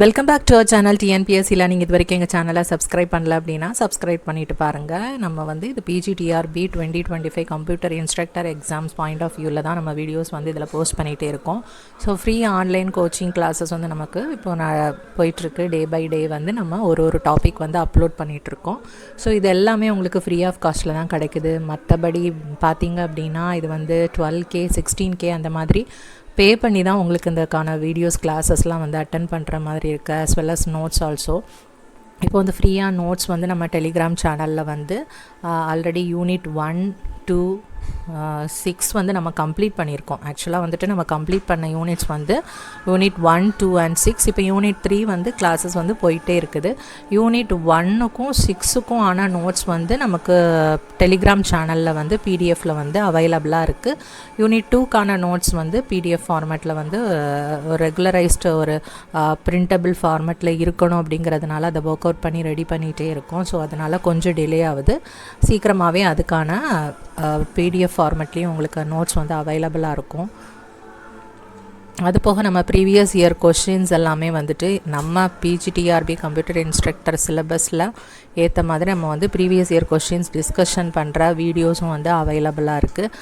Welcome back to our channel டிஎன்பிஎஸ்சியில் நீங்கள் இது வரைக்கும் எங்கள் சேனலை சப்ஸ்கிரைப் பண்ணல அப்படின்னா சப்ஸ்கிரைப் பண்ணிட்டு பாருங்கள். நம்ம வந்து இது PGTRB 2025 computer instructor exams point of வியூவில் தான் நம்ம வீடியோஸ் வந்து இதில் போஸ்ட் பண்ணிகிட்டே இருக்கோம். So free online coaching classes வந்து நமக்கு இப்போ போயிட்டுருக்கு. டே பை டே வந்து நம்ம ஒரு டாபிக் வந்து அப்லோட் பண்ணிகிட்ருக்கோம். ஸோ இது எல்லாமே உங்களுக்கு ஃப்ரீ ஆஃப் காஸ்ட்டில் தான் கிடைக்குது. மற்றபடி பார்த்தீங்க அப்படின்னா இது வந்து 12K 16K அந்த மாதிரி பே பண்ணி தான் உங்களுக்கு இதுக்கான வீடியோஸ் கிளாஸஸ்லாம் வந்து அட்டன் பண்ணுற மாதிரி இருக்குது. as well as notes also. இப்போ வந்து ஃப்ரீயாக நோட்ஸ் வந்து நம்ம டெலிகிராம் சேனலில் வந்து ஆல்ரெடி யூனிட் 1 2 6 வந்து நம்ம கம்ப்ளீட் பண்ணியிருக்கோம். ஆக்சுவலாக வந்துட்டு நம்ம கம்ப்ளீட் பண்ண யூனிட்ஸ் வந்து யூனிட் 1 2 and 6. இப்போ யூனிட் 3 வந்து கிளாஸஸ் வந்து போயிட்டே இருக்குது. யூனிட் 1க்கும் 6க்கும் ஆன நோட்ஸ் வந்து நமக்கு டெலிகிராம் சேனலில் வந்து பிடிஎஃப்பில் வந்து அவைலபிளாக இருக்குது. யூனிட் 2க்கான நோட்ஸ் வந்து பிடிஎஃப் ஃபார்மேட்டில் வந்து ஒரு ரெகுலரைஸ்டு ஒரு பிரிண்டபிள் ஃபார்மேட்டில் இருக்கணும் அப்படிங்கிறதுனால அதை ஒர்க் அவுட் பண்ணி ரெடி பண்ணிகிட்டே இருக்கோம். ஸோ அதனால் கொஞ்சம் டிலே ஆகுது. சீக்கிரமாகவே அதுக்கான பிடிஎஃப் ஃபார்மேட்லேயும் உங்களுக்கு நோட்ஸ் வந்து அவைலபிளாக இருக்கும். அது போக நம்ம ப்ரீவியஸ் இயர் கொஷின்ஸ் எல்லாமே வந்துட்டு நம்ம பிஜிடிஆர்பி கம்ப்யூட்டர் இன்ஸ்ட்ரக்டர் சிலபஸில் ஏற்ற மாதிரி நம்ம வந்து ப்ரீவியஸ் இயர் கொஷின்ஸ் டிஸ்கஷன் பண்ணுற வீடியோஸும் வந்து அவைலபிளாக இருக்குது.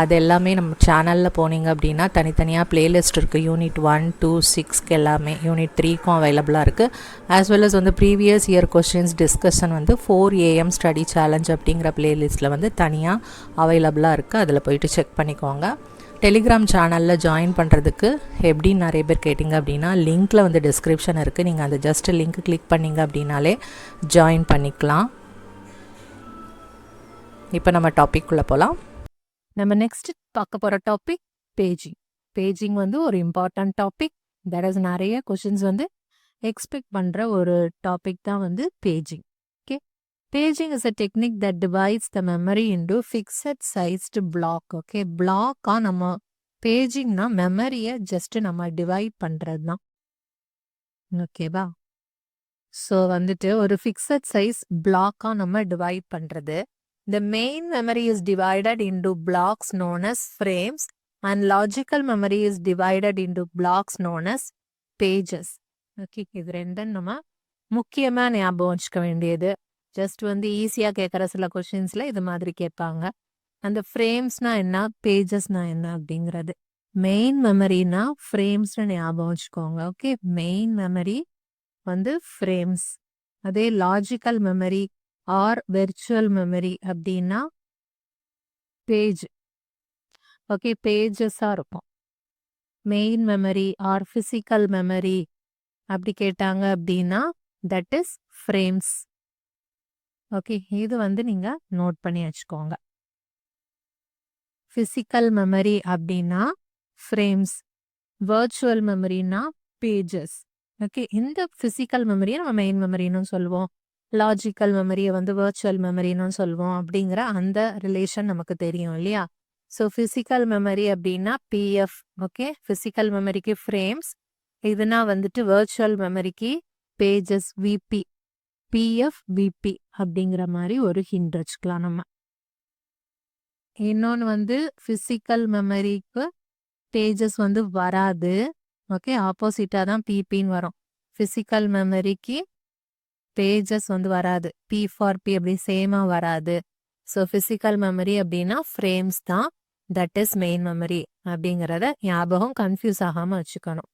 அது எல்லாமே நம்ம சேனலில் போனீங்க அப்படின்னா தனித்தனியாக ப்ளேலிஸ்ட் இருக்குது. யூனிட் 1 2 6க்கு எல்லாமே, யூனிட் 3க்கும் அவைலபிளாக இருக்குது. ஆஸ் வெல் அஸ் வந்து ப்ரீவியஸ் இயர் கொஷின்ஸ் டிஸ்கஷன் வந்து 4 AM ஸ்டடி சேலஞ்ச் அப்படிங்கிற ப்ளேலிஸ்ட்டில் வந்து தனியாக அவைலபிளாக இருக்குது. அதில் போயிட்டு செக் பண்ணிக்கோங்க. டெலிகிராம் சேனலில் ஜாயின் பண்ணுறதுக்கு எப்படின்னு நிறைய பேர் கேட்டிங்க அப்படின்னா லிங்க்கில் வந்து டிஸ்கிரிப்ஷன் இருக்குது. நீங்கள் அந்த ஜஸ்ட் லிங்க் கிளிக் பண்ணிங்க அப்படின்னாலே ஜாயின் பண்ணிக்கலாம். இப்போ நம்ம டாபிக்குள்ளே போகலாம். நம்ம நெக்ஸ்ட் பார்க்க போகிற டாபிக் பேஜிங். பேஜிங் வந்து ஒரு இம்பார்ட்டன்ட் டாபிக். தட் இஸ் நிறைய கொஷின்ஸ் வந்து எக்ஸ்பெக்ட் பண்ணுற ஒரு டாபிக் தான் வந்து paging. Okay, paging is a technique that divides the memory into fixed sized block. Okay, பிளாக்காக நம்ம பேஜிங்னா மெமரியை ஜஸ்ட் நம்ம டிவைட் பண்ணுறது தான். ஓகேவா? ஸோ வந்துட்டு ஒரு ஃபிக்ஸட் சைஸ் பிளாக்காக நம்ம டிவைட் பண்ணுறது. The main memory is divided into blocks known as frames and logical memory is divided into blocks known as pages. Okay, இது ரெண்டும் நம்ம முக்கியமாக ஞாபகம் வச்சுக்க வேண்டியது. ஜஸ்ட் வந்து ஈஸியாக கேட்குற சில கொஷின்ஸில் இது மாதிரி கேட்பாங்க. அந்த ஃப்ரேம்ஸ்னா என்ன, பேஜஸ்னா என்ன அப்படிங்கிறது. மெயின் மெமரினா ஃப்ரேம்ஸ்னு ஞாபகம் வச்சுக்கோங்க. ஓகே, மெயின் மெமரி வந்து ஃப்ரேம்ஸ். அதே logical memory or virtual memory அப்படின்னா பேஜ். ஓகே, பேஜஸாக இருக்கும். Main memory or physical memory அப்படி கேட்டாங்க அப்படின்னா தட் இஸ் ஃப்ரேம்ஸ். ஓகே, இது வந்து நீங்கள் நோட் பண்ணி வச்சுக்கோங்க. ஃபிசிக்கல் மெமரி அப்படின்னா ஃப்ரேம்ஸ், வெர்ச்சுவல் மெமரினா பேஜஸ். ஓகே, இந்த ஃபிசிக்கல் மெமரியை நம்ம மெயின் மெமரின்னு சொல்லுவோம், லாஜிக்கல் மெமரியை வந்து வெர்ச்சுவல் மெமரின்னு சொல்லுவோம். அப்படிங்கிற அந்த ரிலேஷன் நமக்கு தெரியும் இல்லையா? ஸோ ஃபிசிக்கல் மெமரி அப்படின்னா பிஎஃப். ஓகே, ஃபிசிக்கல் மெமரிக்கு ஃப்ரேம்ஸ், இதுனா வந்துட்டு வெர்ச்சுவல் மெமரிக்கு பேஜஸ், விபி. பிஎஃப் விபி அப்படிங்கிற மாதிரி ஒரு ஹிண்ட் வச்சுக்கலாம் நம்ம. இன்னொன்று வந்து ஃபிசிக்கல் மெமரிக்கு பேஜஸ் வந்து வராது. ஓகே, ஆப்போசிட்டாக தான் பிபின்னு வரும். ஃபிசிக்கல் மெமரிக்கு பேஜஸ் வந்து வராது, பி ஃபார் பி அப்படி சேமாக வராது. ஸோ ஃபிசிக்கல் மெமரி அப்படின்னா ஃப்ரேம்ஸ் தான், தட் இஸ் மெயின் மெமரி அப்படிங்கிறத ஞாபகம் கன்ஃபியூஸ் ஆகாமல் வச்சுக்கணும்.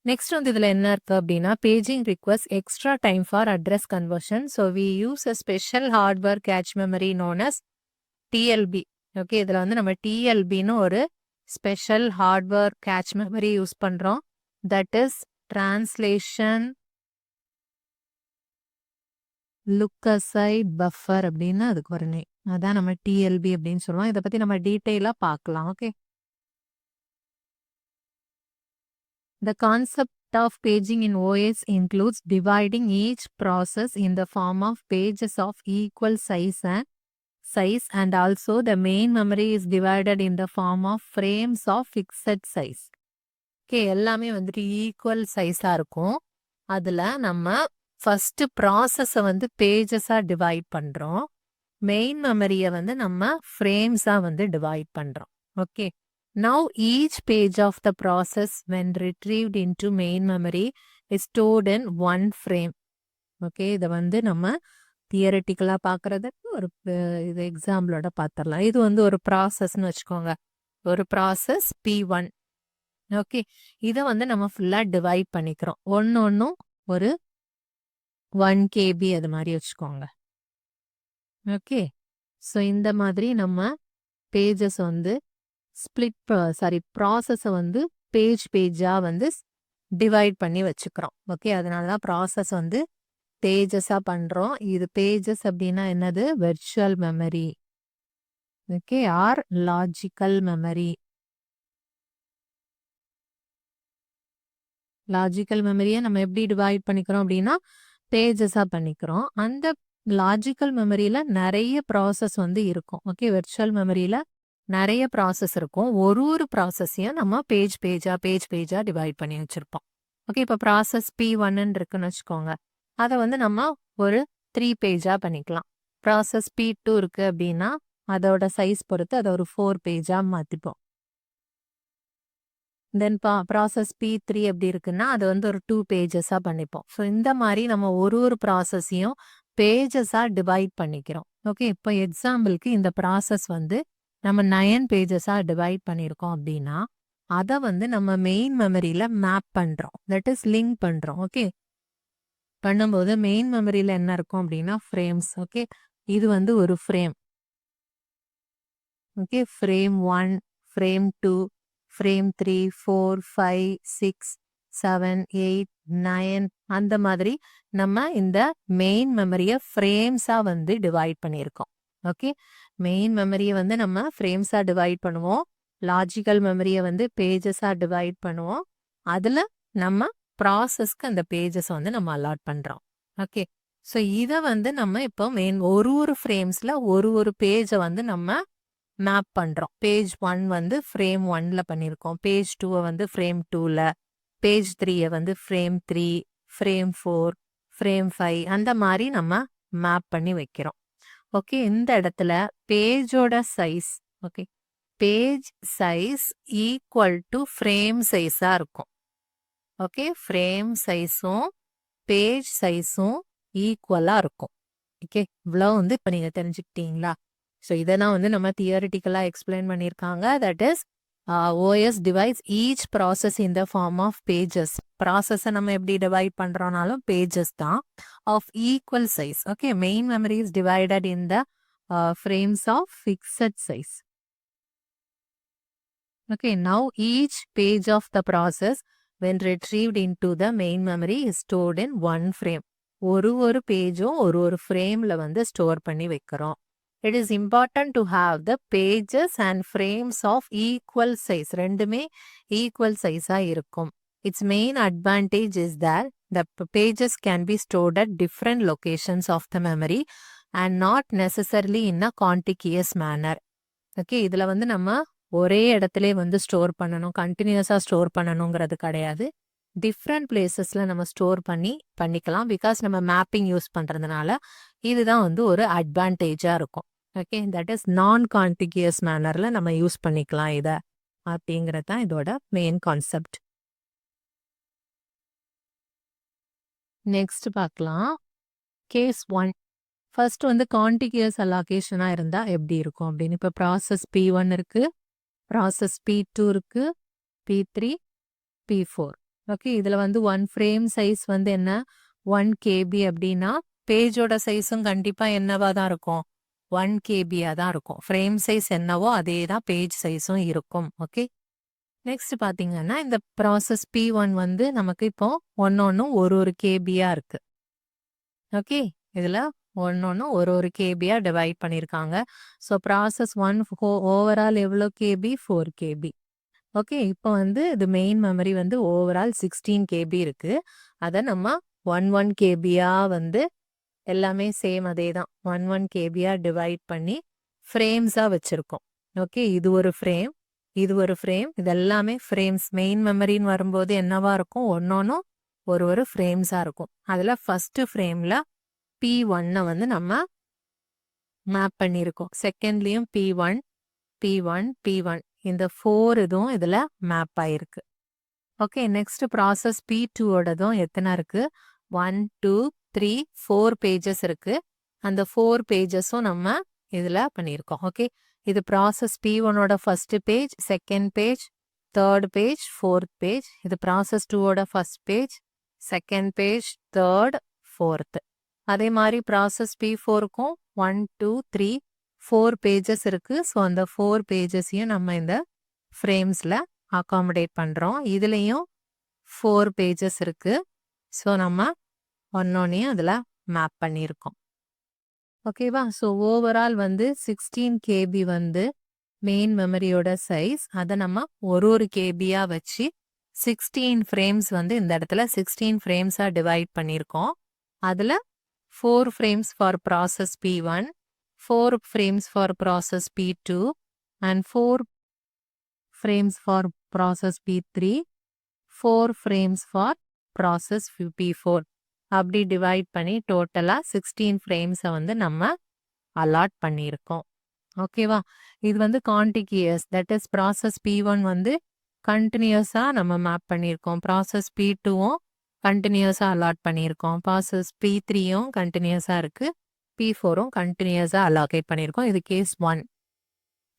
நெக்ஸ்ட் வந்து இதில் என்ன இருக்குது அப்படின்னா paging request extra time for address conversion. So we use a special hardware cache memory known as TLB. Okay, இதில் வந்து நம்ம டிஎல்பின்னு ஒரு special hardware cache memory use பண்ணுறோம். That is translation look aside buffer அப்படின்னு அதுக்கு ஒரு நேம். அதான் நம்ம டிஎல்பி அப்படின்னு சொல்லுவோம். இதை பற்றி நம்ம டீட்டெயிலாக பார்க்கலாம். Okay, the concept of paging in OS includes dividing each process in the form of pages of equal size and also the main memory is divided in the form of frames of fixed size. Okay, எல்லாமே வந்துட்டு equal சைஸாக இருக்கும். அதில் நம்ம first ப்ராசஸை வந்து பேஜஸாக divide பண்ணுறோம். Main மெமரியை வந்து நம்ம ஃப்ரேம்ஸாக வந்து டிவைட் பண்ணுறோம். Okay, now each page of the process when retrieved into main memory is stored in one frame. Okay, இதை வந்து நம்ம தியரட்டிக்கலாக பார்க்குறதுக்கு ஒரு இது எக்ஸாம்பிளோட பார்த்துடலாம். இது வந்து ஒரு ப்ராசஸ்ன்னு வச்சுக்கோங்க, ஒரு ப்ராசஸ் P1. ஓகே, இதை வந்து நம்ம ஃபுல்லாக டிவைட் பண்ணிக்கிறோம். ஒன்றும் ஒரு 1 KB அது மாதிரி வச்சுக்கோங்க. ஓகே, ஸோ இந்த மாதிரி நம்ம பேஜஸ் வந்து ப்ராசஸை வந்து பேஜாக வந்து டிவைட் பண்ணி வச்சுக்கிறோம். ஓகே, அதனால தான் ப்ராசஸ் வந்து பேஜஸாக பண்ணுறோம். இது பேஜஸ் அப்படின்னா என்னது? Virtual memory. Okay, or logical memory. Logical மெமரியை நம்ம எப்படி டிவைட் பண்ணிக்கிறோம் அப்படின்னா பேஜஸாக பண்ணிக்கிறோம். அந்த லாஜிக்கல் மெமரியில் நிறைய ப்ராசஸ் வந்து இருக்கும். ஓகே, வெர்ச்சுவல் மெமரியில் நிறைய ப்ராசஸ் இருக்கும். ஒரு ப்ராசஸையும் நம்ம பேஜாக டிவைட் பண்ணி வச்சுருப்போம். ஓகே, இப்போ ப்ராசஸ் P1 இருக்குன்னு வச்சுக்கோங்க, அதை வந்து நம்ம ஒரு 3 பேஜாக பண்ணிக்கலாம். ப்ராசஸ் P2 இருக்குது அப்படின்னா அதோட சைஸ் பொறுத்து அதை ஒரு 4 பேஜாக மாற்றிப்போம். தென் ப்ராசஸ் P3 எப்படி இருக்குன்னா அது வந்து ஒரு 2 பேஜஸாக பண்ணிப்போம். ஸோ இந்த மாதிரி நம்ம ஒரு ப்ராசஸையும் பேஜஸாக டிவைட் பண்ணிக்கிறோம். ஓகே, இப்போ எக்ஸாம்பிளுக்கு இந்த ப்ராசஸ் வந்து நம்ம 9 பேஜஸாக டிவைட் பண்ணியிருக்கோம் அப்படின்னா அதை வந்து நம்ம மெயின் மெமரியில் மேப் பண்ணுறோம், தட் இஸ் லிங்க் பண்ணுறோம். ஓகே, பண்ணும்போது மெயின் மெமரியில் என்ன இருக்கும் அப்படின்னா ஃப்ரேம்ஸ். ஓகே, இது வந்து ஒரு frame. Okay, frame 1, frame 2, frame 3, 4, 5, 6, 7, 8, 9 அந்த மாதிரி நம்ம இந்த மெயின் மெமரியை ஃப்ரேம்ஸாக வந்து டிவைட் பண்ணியிருக்கோம். ஓகே, மெயின் மெமரியை வந்து நம்ம ஃப்ரேம்ஸாக டிவைட் பண்ணுவோம், லாஜிக்கல் மெமரியை வந்து பேஜஸாக டிவைட் பண்ணுவோம். அதில் நம்ம ப்ராசஸ்க்கு அந்த பேஜஸ் வந்து நம்ம அலாட் பண்ணுறோம். ஓகே, ஸோ இதை வந்து நம்ம இப்போ மெயின் ஒரு ஃப்ரேம்ஸில் ஒரு பேஜை வந்து நம்ம மேப் பண்ணுறோம். பேஜ் 1 வந்து ஃப்ரேம் 1ல் பண்ணியிருக்கோம், பேஜ் 2 வந்து ஃப்ரேம் 2ல், பேஜ் 3 வந்து ஃப்ரேம் 3, ஃப்ரேம் 4, ஃப்ரேம் 5 அந்த மாதிரி நம்ம மேப் பண்ணி வைக்கிறோம். ஓகே, இந்த இடத்துல பேஜோட size, okay, page size equal to frame சைஸாக இருக்கும். ஓகே, ஃப்ரேம் சைஸும் பேஜ் சைஸும் ஈக்குவலாக இருக்கும். ஓகே, இவ்வளோ வந்து இப்போ நீங்கள் தெரிஞ்சுக்கிட்டீங்களா? ஸோ இதெல்லாம் வந்து நம்ம தியரிட்டிக்கலாக எக்ஸ்பிளைன் பண்ணியிருக்காங்க. That is OS divides each process in the form of pages. ப்ராசஸை நம்ம எப்படி டிவைட் பண்ணுறோனாலும் பேஜஸ் தான் of equal size. Okay, main memory is divided in the frames of fixed size. Okay, now each page of the process when retrieved into the main memory is stored in one frame. ஒரு பேஜும் ஒரு ஃப்ரேமில் வந்து store பண்ணி வைக்கிறோம். It is important to have the pages and frames of equal size. ரெண்டுமே equal size-ஆ இருக்கும். Its main advantage is that the pages can be stored at different locations of the memory and not necessarily in a contiguous manner. Okay, இதில் வந்து நம்ம ஒரே இடத்துல வந்து store பண்ணணும், கண்டினியூஸாக ஸ்டோர் பண்ணணுங்கிறது கிடையாது. டிஃப்ரெண்ட் பிளேசஸில் நம்ம ஸ்டோர் பண்ணிக்கலாம். பிகாஸ் நம்ம மேப்பிங் யூஸ் பண்ணுறதுனால இதுதான் வந்து ஒரு அட்வான்டேஜாக இருக்கும். ஓகே, தட் இஸ் நான் கான்டிகியஸ் மேனரில் நம்ம யூஸ் பண்ணிக்கலாம் இதை, அப்படிங்கிறது தான் இதோட மெயின் கான்செப்ட். நெக்ஸ்ட் பார்க்கலாம், கேஸ் 1. ஃபர்ஸ்ட் வந்து கான்டிகியஸ் அலோகேஷனாக இருந்தால் எப்படி இருக்கும் அப்படின்னு. இப்போ ப்ராசஸ் P1 இருக்குது, ப்ராசஸ் P2 இருக்குது, P3, P4. ஓகே, இதில் வந்து 1 ஃப்ரேம் சைஸ் வந்து என்ன 1 KB அப்படின்னா பேஜோட சைஸும் கண்டிப்பாக என்னவா தான் இருக்கும் 1 KBயாக தான் இருக்கும். ஃப்ரேம் சைஸ் என்னவோ அதே தான் பேஜ் சைஸும் இருக்கும். ஓகே, நெக்ஸ்ட் பார்த்தீங்கன்னா இந்த ப்ராசஸ் P1 வந்து நமக்கு இப்போ ஒன்னொன்னும் ஒரு KBயாக இருக்குது. ஓகே, இதில் ஒன்னொன்னும் ஒரு KBயாக டிவைட் பண்ணியிருக்காங்க. ஸோ ப்ராசஸ் 1 ஓவரால் எவ்வளோ KB 4 KB. ஓகே, இப்போ வந்து இது மெயின் மெமரி வந்து ஓவரால் 16 KB இருக்குது. அதை நம்ம 1 KBயாக வந்து எல்லாமே சேம் அதே தான் 1 KBயாக டிவைட் பண்ணி ஃப்ரேம்ஸாக வச்சுருக்கோம். ஓகே, இது ஒரு ஃப்ரேம், இது ஒரு ஃப்ரேம், இது எல்லாமே ஃப்ரேம்ஸ். மெயின் மெமரின்னு வரும்போது என்னவா இருக்கும் ஒன்னொன்னும் ஒரு ஃப்ரேம்ஸாக இருக்கும். அதில் ஃபஸ்ட்டு ஃப்ரேமில் P1 வந்து நம்ம மேப் பண்ணியிருக்கோம். செகண்ட்லேயும் P1 P1 P1 இந்த 4 இதுவும் இதில் மேப் ஆயிருக்கு. ஓகே, நெக்ஸ்ட் ப்ராசஸ் P2ஓடதும் எத்தனை இருக்கு? 1 2 3 4 பேஜஸ் இருக்கு. அந்த 4 பேஜஸும் நம்ம இதில் பண்ணியிருக்கோம். ஓகே, இது ப்ராசஸ் P1ஓட first page, second page, third page, fourth page. இது ப்ராசஸ் 2ஓட first page, second page, third, fourth. அதே மாதிரி ப்ராசஸ் P4க்கும் 1 2 3 4 பேஜஸ் இருக்கு. ஸோ அந்த 4 பேஜஸையும் நம்ம இந்த ஃப்ரேம்ஸில் அகாமடேட் பண்ணுறோம். இதுலேயும் 4 பேஜஸ் இருக்கு. ஸோ நம்ம ஒன்னொன்னையும் அதில் மேப் பண்ணியிருக்கோம். ஓகேவா? ஸோ ஓவரால் வந்து 16 KB வந்து மெயின் மெமரியோட சைஸ். அதை நம்ம ஒரு கேபியாக வச்சு 16 ஃப்ரேம்ஸ் வந்து இந்த இடத்துல 16 ஃப்ரேம்ஸாக டிவைட் பண்ணியிருக்கோம். அதில் 4 frames for process P1, 4 frames for process P2, and 4 frames for process P3, 4 frames for process P4. அப்படி டிவைட் பண்ணி டோட்டலாக 16 ஃப்ரேம்ஸை வந்து நம்ம அலாட் பண்ணியிருக்கோம். ஓகேவா? இது வந்து contiguous, that is process P1 வந்து கண்டினியூஸாக நம்ம மேப் பண்ணியிருக்கோம். ப்ராசஸ் P2வும் கண்டினியூஸாக அலாட் பண்ணியிருக்கோம். ப்ராசஸ் P3யும் கண்டினியூஸாக இருக்குது. P4ம் கண்டினியூஸாக அலாகேட் பண்ணியிருக்கோம். இது கேஸ் 1.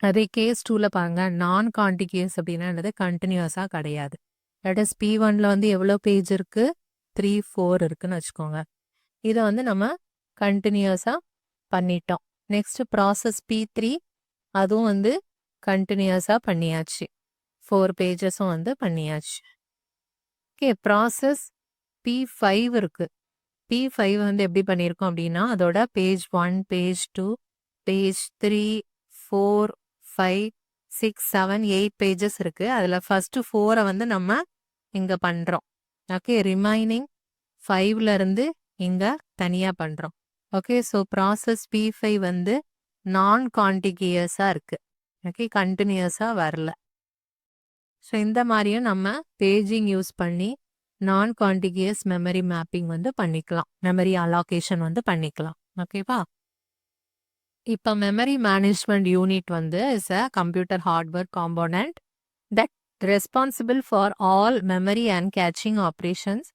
அதே கேஸ் 2ல் பாருங்க, நான் கான்டிகியஸ் அப்படின்னா என்னது? கண்டினியூஸாக கிடையாது. தட் இஸ் P1ல வந்து எவ்வளோ பேஜ் இருக்குது? 3 4 இருக்குன்னு வச்சுக்கோங்க. இதை வந்து நம்ம கண்டினியூஸாக பண்ணிட்டோம். நெக்ஸ்ட் ப்ராசஸ் P3, அதுவும் வந்து கண்டினியூஸாக பண்ணியாச்சு. 4 பேஜஸும் வந்து பண்ணியாச்சு. ஓகே, ப்ராசஸ் P5 இருக்கு. P5 வந்து எப்படி பண்ணியிருக்கோம் அப்படின்னா, அதோட பேஜ் 1, பேஜ் 2, பேஜ் 3, 4, 5, 6, 7, 8 பேஜஸ் இருக்கு. அதில் ஃபர்ஸ்ட் 4 வந்து நம்ம இங்கே பண்ணுறோம். ஓகே, ரிமைனிங் 5ல இருந்து இங்கே தனியாக பண்ணுறோம். ஓகே, ஸோ ப்ராசஸ் P5 வந்து நான் கான்டிகியஸாக இருக்குது. ஓகே, கண்டினியூஸாக வரல. ஸோ இந்த மாதிரியும் நம்ம பேஜிங் யூஸ் பண்ணி நான் கான்டிகியஸ் மெமரி மேப்பிங் வந்து பண்ணிக்கலாம். மெமரி அலோகேஷன் வந்து பண்ணிக்கலாம். ஓகேவா? இப்போ மெமரி மேனேஜ்மெண்ட் யூனிட் வந்து is a computer hardware component that responsible for all memory and caching operations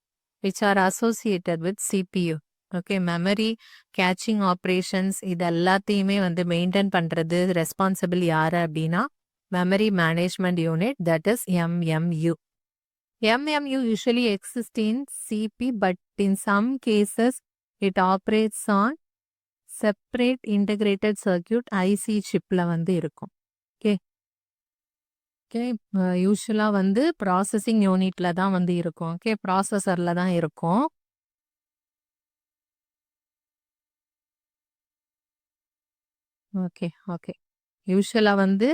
which are associated with CPU. Okay, memory caching operations இது எல்லாத்தையுமே வந்து மெயின்டைன் பண்ணுறது ரெஸ்பான்சிபிள் யார் அப்படின்னா memory management unit, that is MMU. MMU usually exists in CP, but in some cases it operates on separate integrated circuit IC chipல வந்து இருக்கும். Okay okay, யூஸ்வலாக வந்து ப்ராசஸிங் யூனிட்ல தான் வந்து இருக்கும். ஓகே, ப்ராசஸரில் தான் இருக்கும். ஓகே ஓகே, யூஸ்வலாக வந்து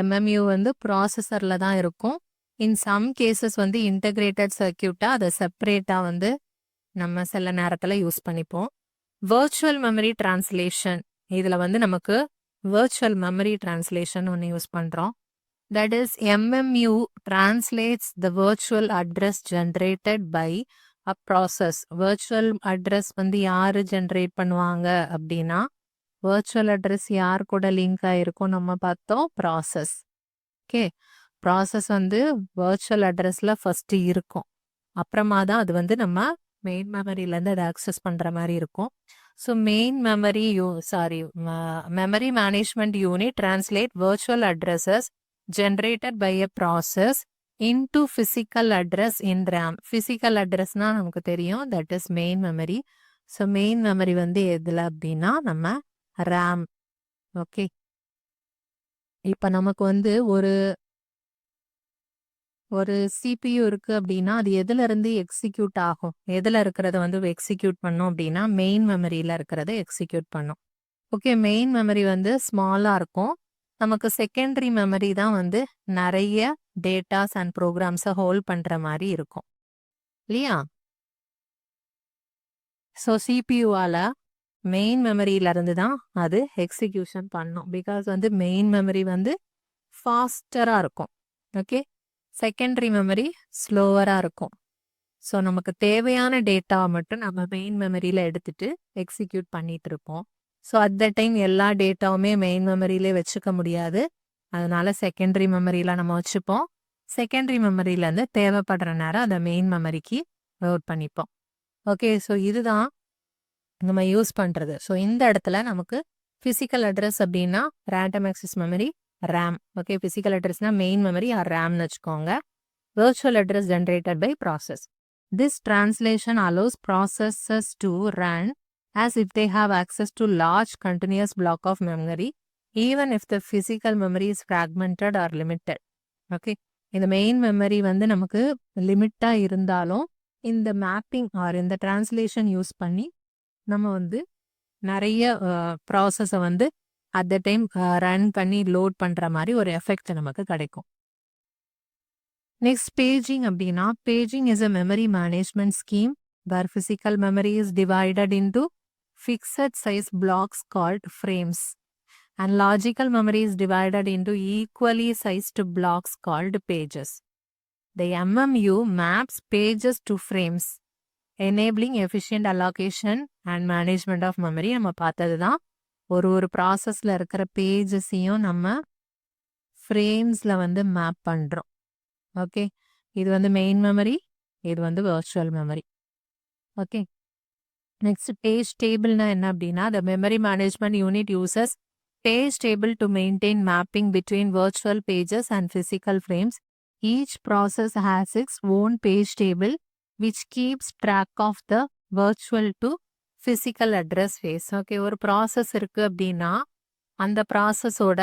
MMU வந்து ப்ராசஸரில் தான் இருக்கும். இன் சம் கேசஸ் வந்து இன்டகிரேட்டட் சர்க்கியூட்டாக அதை செப்பரேட்டாக வந்து நம்ம சில நேரத்தில் யூஸ் பண்ணிப்போம். வர்ச்சுவல் மெமரி டிரான்ஸ்லேஷன், இதில் வந்து நமக்கு வர்ச்சுவல் மெமரி டிரான்ஸ்லேஷன் ஒன்று யூஸ் பண்ணுறோம். That is MMU translates the virtual address generated by a process. Virtual address வந்து யார் ஜென்ரேட் பண்ணுவாங்க அப்படின்னா, வர்ச்சுவல் அட்ரஸ் யார் கூட லிங்க் ஆகிருக்கும் நம்ம பார்த்தோம்? ப்ராசஸ். ஓகே, ப்ராசஸ் வந்து வர்ச்சுவல் அட்ரஸில் ஃபஸ்ட்டு இருக்கும். அப்புறமா தான் அது வந்து நம்ம மெயின் மெமரியிலேருந்து அதை ஆக்சஸ் பண்ணுற மாதிரி இருக்கும். So main memory memory management unit translate virtual addresses generated by a process into physical address in RAM. Physical அட்ரஸ்னால் நமக்கு தெரியும், that is main memory. So main memory வந்து எதில் அப்படின்னா நம்ம ரேம். ஓகே, இப்போ நமக்கு வந்து ஒரு CPU இருக்கு அப்படின்னா அது எதுல இருந்து எக்ஸிக்யூட் ஆகும்? எதில் இருக்கிறத வந்து எக்ஸிக்யூட் பண்ணும் அப்படின்னா மெயின் மெமரியில் இருக்கிறத எக்ஸிக்யூட் பண்ணும். ஓகே, மெயின் மெமரி வந்து ஸ்மாலாக இருக்கும். நமக்கு செகண்டரி மெமரி தான் வந்து நிறைய டேட்டாஸ் அண்ட் ப்ரோக்ராம்ஸை ஹோல்ட் பண்ணுற மாதிரி இருக்கும் இல்லையா? ஸோ சிபியூவால் மெயின் மெமரியிலேருந்து தான் அது எக்ஸிக்யூஷன் பண்ணும். பிகாஸ் வந்து மெயின் மெமரி வந்து ஃபாஸ்டராக இருக்கும். ஓகே, செகண்டரி மெமரி ஸ்லோவராக இருக்கும். ஸோ நமக்கு தேவையான டேட்டாவை மட்டும் நம்ம மெயின் மெமரியில் எடுத்துட்டு எக்ஸிக்யூட் பண்ணிட்டு இருப்போம். ஸோ அட் த டைம் எல்லா டேட்டாவுமே மெயின் மெமரியிலே வச்சுக்க முடியாது. அதனால செகண்டரி மெமரியில் நம்ம வச்சுப்போம். செகண்டரி மெமரியிலேருந்து தேவைப்படுற நேரம் அதை மெயின் மெமரிக்கு லோட் பண்ணிப்போம். ஓகே, ஸோ இதுதான் நம்ம யூஸ் பண்ணுறது. ஸோ இந்த இடத்துல நமக்கு ஃபிசிக்கல் அட்ரஸ் அப்படின்னா random access memory RAM. Okay, physical அட்ரஸ்னா மெயின் மெமரி ஆர் ரேம்னு வச்சுக்கோங்க. virtual address generated by process. This translation allows processes to run as if they have access to large continuous block of memory, even if the physical memory is fragmented or limited. Okay, இந்த main memory வந்து நமக்கு லிமிட்டாக இருந்தாலும் இந்த mapping or இந்த translation use பண்ணி நம்ம வந்து நிறைய ப்ராசஸை வந்து அட் த டைம் ரன் பண்ணி லோட் பண்ணுற மாதிரி ஒரு எஃபெக்ட் நமக்கு கிடைக்கும். நெக்ஸ்ட் பேஜிங் அப்படின்னா paging is a memory management scheme where physical memory is divided into fixed size blocks called frames and logical memory is divided into equally sized blocks called pages. The MMU maps pages to frames enabling efficient allocation and management of memory. நம்ம பார்த்தது தான் ஒரு ப்ராசஸில் இருக்கிற பேஜஸையும் நம்ம ஃப்ரேம்ஸில் வந்து map பண்ணுறோம். Okay, இது வந்து மெயின் மெமரி, இது வந்து virtual memory. Okay, next page டேபிள்னா என்ன அப்படின்னா the memory management unit uses page table to maintain mapping between virtual pages and physical frames. Each process has its own page table which keeps track of the virtual to physical address space. Okay, ஒரு process இருக்குது அப்படின்னா அந்த ப்ராசஸோட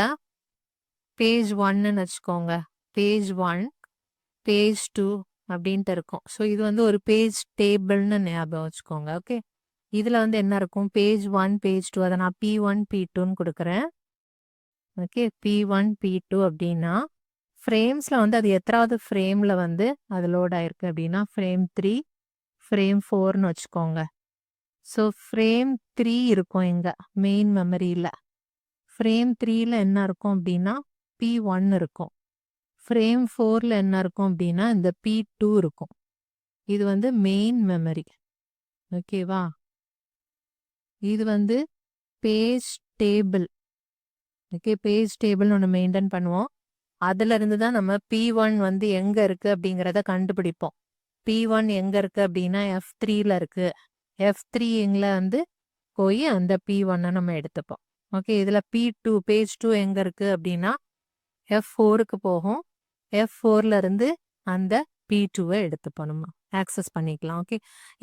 page 1ன்னு வச்சுக்கோங்க. Page 1 page 2 அப்படின்ட்டு இருக்கும். So இது வந்து ஒரு பேஜ் டேபிள்னு ஞாபகம் வச்சுக்கோங்க. ஓகே, இதில் வந்து என்ன இருக்கும் பேஜ் 1 பேஜ் 2, அதை நான் P1 P2ன்னு கொடுக்குறேன். ஓகே, P1 P2 அப்படின்னா ஃப்ரேம்ஸில் வந்து அது எத்தனாவது ஃப்ரேமில் வந்து அது லோட் ஆயிருக்கு அப்படின்னா ஃப்ரேம் 3 ஃப்ரேம் 4ன்னு வச்சுக்கோங்க. ஸோ ஃப்ரேம் 3 இருக்கும் இங்கே மெயின் மெமரியில். ஃப்ரேம் 3ல் என்ன இருக்கும் அப்படின்னா P1 இருக்கும். ஃப்ரேம் 4ல் என்ன இருக்கும் அப்படின்னா இந்த P2 இருக்கும். இது வந்து மெயின் மெமரி. ஓகேவா, இது வந்து page table. Okay, page table ஒன்று மெயின்டைன் பண்ணுவோம். அதுல இருந்து தான் நம்ம P1 வந்து எங்க இருக்கு அப்படிங்கிறத கண்டுபிடிப்போம். P1 எங்க இருக்கு அப்படின்னா F3ல இருக்கு. F3 எங்களை வந்து போய் அந்த P1 நம்ம எடுத்துப்போம். ஓகே, இதுல P2 பேஜ் 2 எங்க இருக்கு அப்படின்னா F4க்கு போகும். F4ல இருந்து அந்த P2வை எடுத்துப்போம், நம்ம ஆக்சஸ் பண்ணிக்கலாம். ஓகே,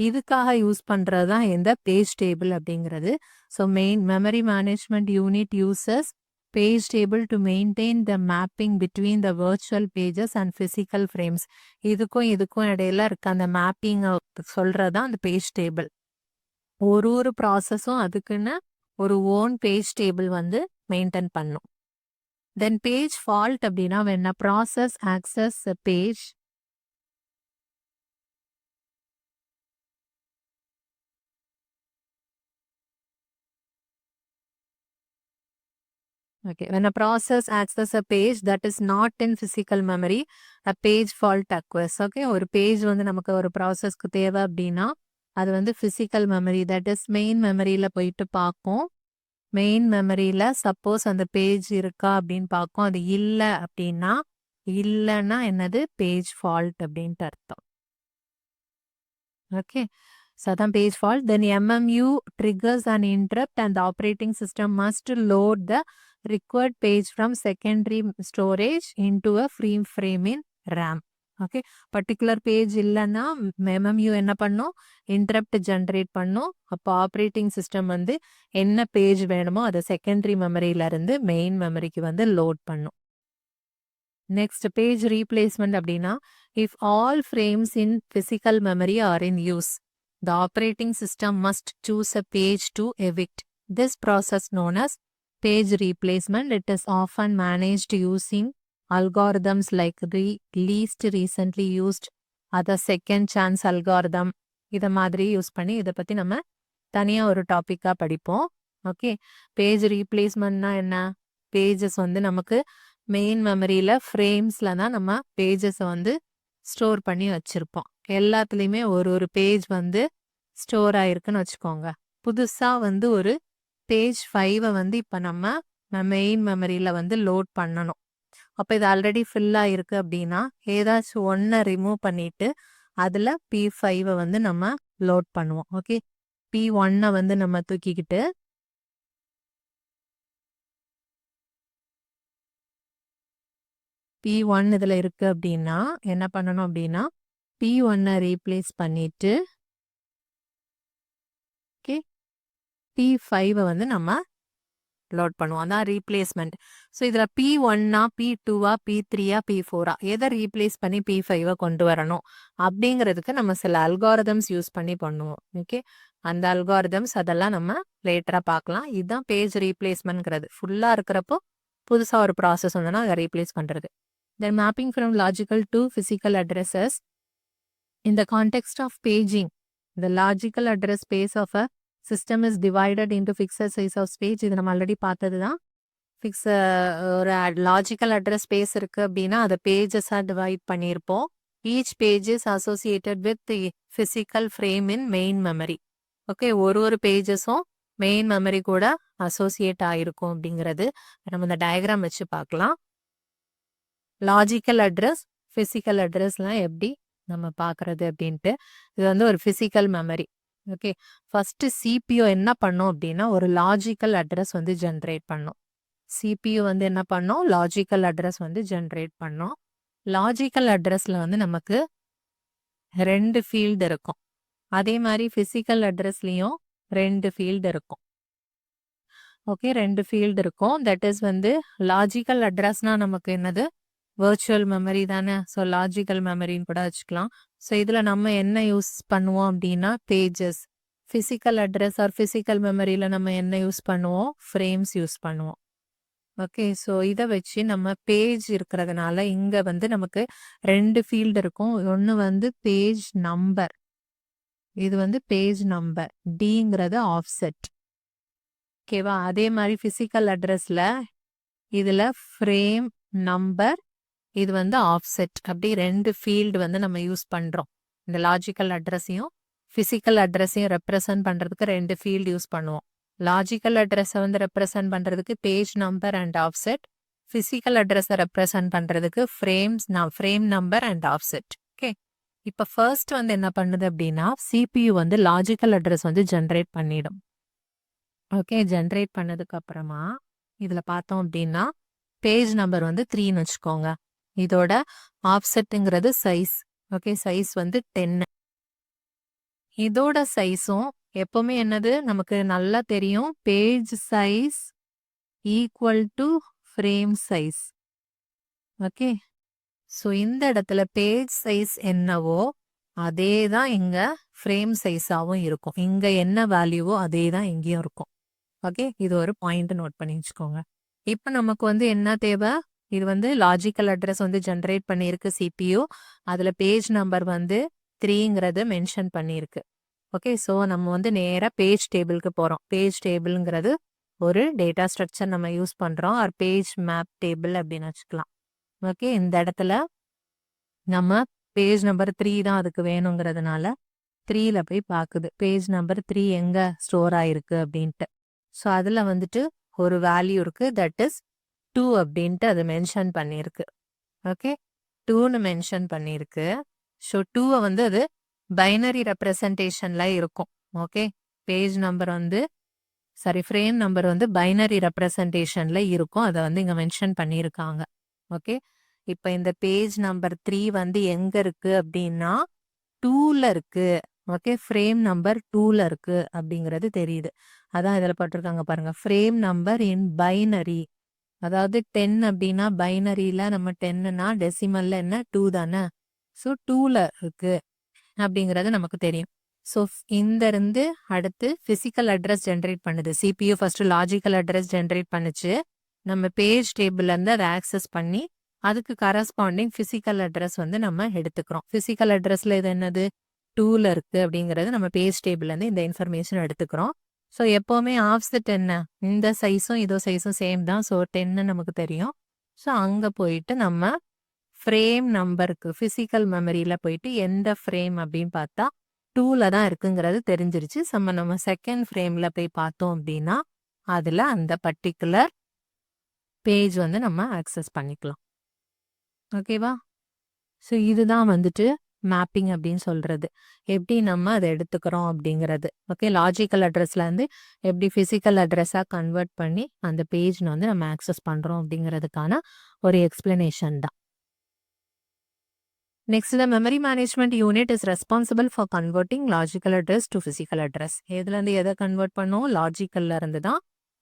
இதுக்காக யூஸ் பண்ணுறது தான் இந்த பேஜ் டேபிள் அப்படிங்கிறது. So main memory management unit uses page table to maintain the mapping between the virtual pages and physical frames. இதுக்கும் இடையில இருக்க அந்த மேப்பிங் சொல்கிறது தான் அந்த பேஜ் டேபிள். ஒரு ப்ராசஸும் அதுக்குன்னு ஒரு ஓன் பேஜ் டேபிள் வந்து மெயின்டைன் பண்ணும். Then page fault அப்படின்னா when a process access a page okay, when a process access a page that is not in physical memory, a page fault occurs. Okay, ஒரு page வந்து நமக்கு ஒரு ப்ராசஸ்க்கு தேவை அப்படின்னா அது வந்து physical memory, that is main மெமரியில் போயிட்டு பார்க்கும். மெயின் மெமரியில் சப்போஸ் அந்த பேஜ் இருக்கா அப்படின்னு பார்க்கும். அது இல்லைன்னா என்னது பேஜ் ஃபால்ட் அப்படின்ட்டு அர்த்தம். ஓகே, ஸோ அதான் page fault. Then MMU triggers an interrupt and the operating system must load the required page from secondary storage into a frame in RAM. Okay, particular page இல்லைன்னா MMU என்ன பண்ணும், interrupt generate பண்ணும். அப்போ operating system வந்து என்ன page வேணுமோ அதை secondary மெமரியிலேருந்து main மெமரிக்கு வந்து லோட் பண்ணும். நெக்ஸ்ட் பேஜ் ரீப்ளேஸ்மெண்ட் அப்படின்னா if all frames in physical memory are in use the operating system must choose a page to evict. This process known as page replacement. It is often managed using algorithms like the least recently used other second chance algorithm. இதை மாதிரி use பண்ணி இதை பற்றி நம்ம தனியாக ஒரு டாப்பிக்காக படிப்போம். Okay, page ரீப்ளேஸ்மெண்ட்னா என்ன, பேஜஸ் வந்து நமக்கு மெயின் மெமரியில் ஃப்ரேம்ஸில் தான் நம்ம பேஜஸை வந்து ஸ்டோர் பண்ணி வச்சுருப்போம். எல்லாத்துலேயுமே ஒரு பேஜ் வந்து ஸ்டோர் ஆகிருக்குன்னு வச்சுக்கோங்க. புதுசாக வந்து ஒரு பேஜ் 5 வந்து இப்போ நம்ம மெயின் மெமரியில் வந்து லோட் பண்ணணும். அப்போ இது ஆல்ரெடி ஃபில் ஆயிருக்கு அப்படின்னா ஏதாச்சும் ஒன்றை ரிமூவ் பண்ணிட்டு அதில் P5 வந்து நம்ம லோட் பண்ணுவோம். ஓகே, P1 வந்து நம்ம தூக்கிக்கிட்டு P1 இதில் இருக்கு அப்படின்னா என்ன பண்ணணும் அப்படின்னா P1 ரீப்ளேஸ் பண்ணிட்டு ஓகே P5 வந்து நம்ம லோட் பண்ணுவோம். அதான் ரீப்ளேஸ்மெண்ட். ஸோ இதில் P1 P2 P3 P4 எதை ரீப்ளேஸ் பண்ணி P5 கொண்டு வரணும் அப்படிங்கிறதுக்கு நம்ம சில அல்காரிதம்ஸ் யூஸ் பண்ணி பண்ணுவோம். ஓகே, அந்த அல்காரிதம்ஸ் அதெல்லாம் நம்ம லேட்டராக பார்க்கலாம். இதுதான் பேஜ் ரீப்ளேஸ்மெண்ட்ங்கிறது. ஃபுல்லாக இருக்கிறப்போ புதுசாக ஒரு ப்ராசஸ் வந்தோன்னா அதை ரீப்ளேஸ் பண்ணுறது. Then mapping from logical to physical addresses. In the context of paging, the logical address space of a system is divided into fixed size of space. இது நம்ம ஆல்ரெடி பார்த்தது தான். ஒரு லாஜிக்கல் அட்ரஸ் ஸ்பேஸ் இருக்கு அப்படின்னா அதை பேஜஸாக divide பண்ணியிருப்போம். Each page is associated with physical frame in main memory. Okay, ஒரு பேஜஸும் மெயின் மெமரி கூட அசோசியேட் ஆகிருக்கும் அப்படிங்கிறது நம்ம இந்த டயக்ராம் வச்சு பார்க்கலாம். லாஜிக்கல் அட்ரஸ், ஃபிசிக்கல் அட்ரஸ்லாம் எப்படி நம்ம பார்க்கறது அப்படின்ட்டு. இது வந்து ஒரு physical memory. Okay, first CPU என்ன பண்ணும் அப்படின்னா ஒரு லாஜிக்கல் அட்ரஸ் வந்து ஜென்ரேட் பண்ணும். CPU வந்து என்ன பண்ணும், லாஜிக்கல் அட்ரஸ் வந்து ஜென்ரேட் பண்ணும். லாஜிக்கல் அட்ரஸ்ல வந்து நமக்கு 2 ஃபீல்டு இருக்கும். அதே மாதிரி ஃபிசிக்கல் அட்ரஸ்லயும் 2 ஃபீல்டு இருக்கும். ஓகே, 2 ஃபீல்டு இருக்கும். தட் இஸ் வந்து லாஜிக்கல் அட்ரஸ்னா நமக்கு என்னது, வர்ச்சுவல் மெமரி தானே. ஸோ லாஜிக்கல் மெமரின்னு கூட வச்சுக்கலாம். ஸோ இதில் நம்ம என்ன யூஸ் பண்ணுவோம் அப்படின்னா pages. Physical address hour physical மெமரியில் நம்ம என்ன யூஸ் பண்ணுவோம், ஃப்ரேம்ஸ் யூஸ் பண்ணுவோம். ஓகே, ஸோ இதை வச்சு நம்ம பேஜ் இருக்கிறதுனால இங்கே வந்து நமக்கு 2 ஃபீல்டு இருக்கும். ஒன்று வந்து பேஜ் நம்பர், இது வந்து பேஜ் நம்பர், டிங்கிறது ஆஃப்செட். ஓகேவா, அதே மாதிரி ஃபிசிக்கல் அட்ரஸில் இதில் ஃப்ரேம் நம்பர், இது வந்து ஆஃப்செட். அப்படி 2 ஃபீல்டு வந்து நம்ம யூஸ் பண்ணுறோம். இந்த லாஜிக்கல் அட்ரஸையும் ஃபிசிக்கல் அட்ரஸையும் ரெப்ரசன்ட் பண்ணுறதுக்கு 2 ஃபீல்டு யூஸ் பண்ணுவோம். லாஜிக்கல் அட்ரஸை வந்து ரெப்ரசன்ட் பண்ணுறதுக்கு page number and offset, physical அட்ரஸை ரெப்ரசன்ட் பண்ணுறதுக்கு frame number and offset. Okay, இப்போ ஃபர்ஸ்ட் வந்து என்ன பண்ணுது அப்படின்னா CPU வந்து லாஜிக்கல் அட்ரஸ் வந்து ஜென்ரேட் பண்ணிடும். ஓகே, ஜென்ரேட் பண்ணதுக்கு அப்புறமா இதில் பார்த்தோம் அப்படின்னா பேஜ் நம்பர் வந்து 3ன்னு வச்சுக்கோங்க. இதோட ஆஃப்செட்டுங்கிறது சைஸ். ஓகே, சைஸ் வந்து 10. இதோட சைஸும் எப்பவுமே என்னது நமக்கு நல்லா தெரியும், page size equal to frame size. Okay, so இந்த இடத்துல பேஜ் சைஸ் என்னவோ அதே தான் இங்கே ஃப்ரேம் சைஸாகவும் இருக்கும். இங்கே என்ன வேல்யூவோ அதே தான் இங்கேயும் இருக்கும். ஓகே, இது ஒரு பாயிண்ட் நோட் பண்ணி வச்சுக்கோங்க. இப்போ நமக்கு வந்து என்ன தேவை, இது வந்து லாஜிக்கல் அட்ரஸ் வந்து ஜென்ரேட் பண்ணியிருக்கு CPU. அதில் பேஜ் நம்பர் வந்து 3ங்கிறது மென்ஷன் பண்ணியிருக்கு. ஓகே, ஸோ நம்ம வந்து நேராக பேஜ் டேபிளுக்கு போகிறோம். பேஜ் டேபிள்ங்கிறது ஒரு டேட்டா ஸ்ட்ரக்சர் நம்ம யூஸ் பண்ணுறோம். ஆர் பேஜ் மேப் டேபிள் அப்படின்னு வச்சுக்கலாம். ஓகே, இந்த இடத்துல நம்ம பேஜ் நம்பர் 3 தான் அதுக்கு வேணுங்கிறதுனால 3ல் போய் பார்க்குது பேஜ் நம்பர் 3 எங்கே ஸ்டோர் ஆயிருக்கு அப்படின்ட்டு. ஸோ அதில் வந்துட்டு ஒரு வேல்யூ இருக்குது, தட் இஸ் 2 அப்படின்ட்டு அது மென்ஷன் பண்ணியிருக்கு. ஓகே, 2ன்னு மென்ஷன் பண்ணியிருக்கு. ஸோ 2வை வந்து அது பைனரி ரெப்ரசன்டேஷனில் இருக்கும். ஓகே, பேஜ் நம்பர் வந்து ஃப்ரேம் நம்பர் வந்து பைனரி ரெப்ரசன்டேஷனில் இருக்கும். அதை வந்து இங்கே மென்ஷன் பண்ணியிருக்காங்க. ஓகே, இப்போ இந்த பேஜ் நம்பர் 3 வந்து எங்கே இருக்குது அப்படின்னா 2ல் இருக்குது. ஓகே, ஃப்ரேம் நம்பர் 2ல் இருக்குது அப்படிங்கிறது தெரியுது. அதான் இதில் போட்டிருக்காங்க பாருங்க, ஃப்ரேம் நம்பர் இன் பைனரி. அதாவது 10 அப்படின்னா பைனரியில் நம்ம 10னா டெசிமல்ல என்ன 2 தானே. ஸோ 2ல் இருக்கு அப்படிங்கிறது நமக்கு தெரியும். ஸோ இந்த இருந்து அடுத்து ஃபிசிக்கல் அட்ரஸ் ஜென்ரேட் பண்ணுது. CPU first logical address generate பண்ணுச்சு. நம்ம பேஜ் டேபிள்லேருந்து அதை ஆக்சஸ் பண்ணி அதுக்கு கரஸ்பாண்டிங் ஃபிசிக்கல் அட்ரஸ் வந்து நம்ம எடுத்துக்கிறோம். ஃபிசிக்கல் அட்ரஸில் இது என்னது 2ல் இருக்குது அப்படிங்கிறது நம்ம பேஜ் டேபிள்லேருந்து இந்த இன்ஃபர்மேஷன் எடுத்துக்கிறோம். ஸோ எப்போவுமே ஆஃப்செட் என்ன, இந்த சைஸும் இதோ சைஸும் சேம் தான். ஸோ 10 நமக்கு தெரியும். ஸோ அங்கே போயிட்டு நம்ம ஃப்ரேம் நம்பருக்கு ஃபிசிக்கல் மெமரியில் போயிட்டு எந்த ஃப்ரேம் அப்படின்னு பார்த்தா 2ல் தான் இருக்குங்கிறது தெரிஞ்சிருச்சு. நம்ம செகண்ட் ஃப்ரேமில் போய் பார்த்தோம் அப்படின்னா அதில் அந்த பர்டிகுலர் பேஜ் வந்து நம்ம ஆக்சஸ் பண்ணிக்கலாம். ஓகேவா? ஸோ இதுதான் வந்துட்டு மேப்பிங் அப்படின்னு சொல்றது. எப்படி நம்ம அத எடுத்துக்கிறோம் அப்படிங்கிறது. ஓகே. லாஜிக்கல் அட்ரஸ்லேருந்து எப்படி ஃபிசிக்கல் அட்ரஸா கன்வெர்ட் பண்ணி அந்த பேஜ் வந்து நம்ம ஆக்சஸ் பண்றோம் அப்படிங்கிறதுக்கான ஒரு எக்ஸ்பிளனேஷன் தான். Next, the memory management unit is responsible for converting logical address to physical address. எதுலேருந்து எதை கன்வெர்ட் பண்ணோம்? லாஜிக்கல்ல இருந்து தான்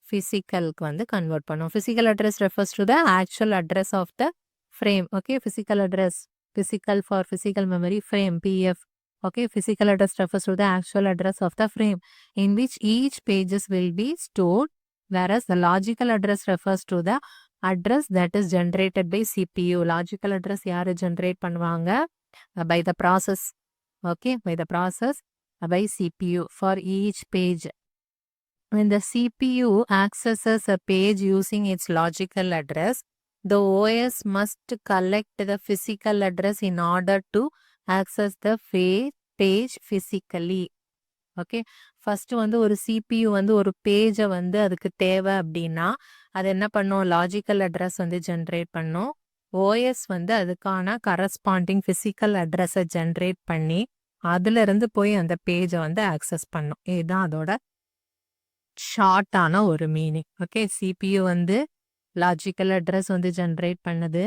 ஃபிசிக்கலுக்கு வந்து கன்வெர்ட் பண்ணோம். Physical address refers to the actual address of the frame. Okay, physical address, physical for physical memory frame, PF. Okay, physical address refers to the actual address of the frame in which each pages will be stored, whereas the logical address refers to the address that is generated by CPU. Logical address யாரு generate பண்ணுவாங்க? By the process. Okay, by the process by CPU for each page. When the CPU accesses a page using its logical address, the OS must collect the physical address in order to access the page physically. Okay. First வந்து ஒரு CPU வந்து ஒரு பேஜை வந்து அதுக்கு தேவை அப்படின்னா அது என்ன பண்ணும்? லாஜிக்கல் அட்ரஸ் வந்து ஜென்ரேட் பண்ணும். ஓஎஸ் வந்து அதுக்கான கரஸ்பாண்டிங் ஃபிசிக்கல் அட்ரஸை ஜென்ரேட் பண்ணி அதுல இருந்து போய் அந்த பேஜை வந்து ஆக்சஸ் பண்ணும். இதுதான் அதோட ஷார்ட்டான ஒரு மீனிங். ஓகே. CPU வந்து லாஜிக்கல் அட்ரஸ் வந்து ஜென்ரேட் பண்ணுது.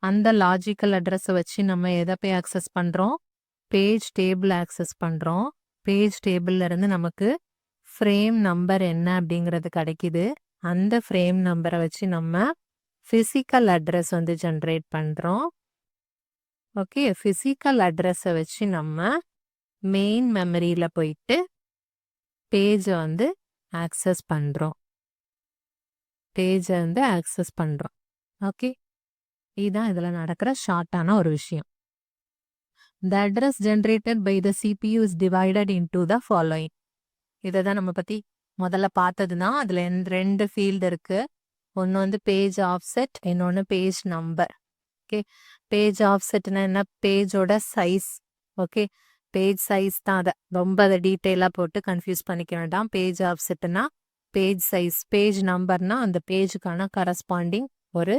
அந்த லாஜிக்கல் அட்ரஸை வச்சு நம்ம எதை போய் ஆக்சஸ் பண்றோம்? பேஜ் டேபிள் ஆக்சஸ் பண்ணுறோம். பேஜ் டேபிள்ல இருந்து நமக்கு ஃப்ரேம் நம்பர் என்ன அப்படிங்கிறது கிடைக்குது. அந்த ஃப்ரேம் நம்பரை வச்சு நம்ம ஃபிசிக்கல் அட்ரஸ் வந்து ஜென்ரேட் பண்ணுறோம். ஓகே. ஃபிசிக்கல் அட்ரஸை வச்சு நம்ம மெயின் மெமரியில் போயிட்டு பேஜை வந்து ஆக்சஸ் பண்ணுறோம். பேஜை வந்து ஆக்சஸ் பண்ணுறோம். ஓகே. இதுதான் இதில் நடக்கிற ஷார்ட்டான ஒரு விஷயம். The address generated by the CPU is divided into the following. இதை தான் நம்ம பற்றி முதல்ல பார்த்ததுன்னா அதில் ரெண்டு ஃபீல்டு இருக்கு. ஒன்று வந்து பேஜ் ஆஃப்செட், இன்னொன்று பேஜ் நம்பர். ஓகே. பேஜ் ஆஃப்செட்னா என்ன? பேஜோட சைஸ். ஓகே. பேஜ் சைஸ் தான். அதை டீட்டெயிலாக போட்டு கன்ஃபியூஸ் பண்ணிக்க வேண்டாம். பேஜ் ஆஃப்செட்னா பேஜ் சைஸ். பேஜ் நம்பர்னா அந்த பேஜுக்கான கரஸ்பாண்டிங் ஒரு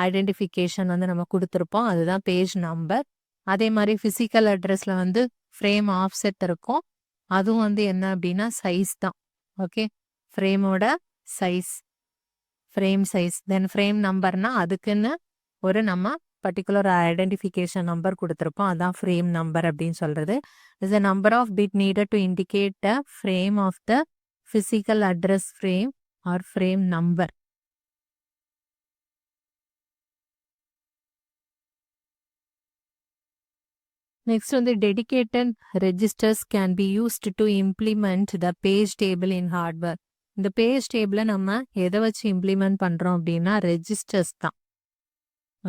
ஐடென்டிஃபிகேஷன் வந்து நம்ம கொடுத்துருப்போம். அதுதான் பேஜ் நம்பர். அதே மாதிரி ஃபிசிக்கல் அட்ரஸ்ல வந்து ஃப்ரேம் ஆஃப்செட் இருக்கும். அதுவும் வந்து என்ன அப்படின்னா சைஸ் தான். ஓகே. ஃப்ரேமோட size, frame size. Then frame நம்பர்னா அதுக்குன்னு ஒரு நம்ம பர்டிகுலர் ஐடென்டிஃபிகேஷன் நம்பர் கொடுத்துருப்போம். அதான் ஃப்ரேம் நம்பர் அப்படின்னு சொல்றது. Is a number of bit needed to indicate the frame of the physical address frame or frame number. Next வந்து dedicated registers can be used to implement the page table in hardware. இந்த page டேபிளை நம்ம எதை வச்சு implement பண்ணுறோம் அப்படின்னா registers தான்.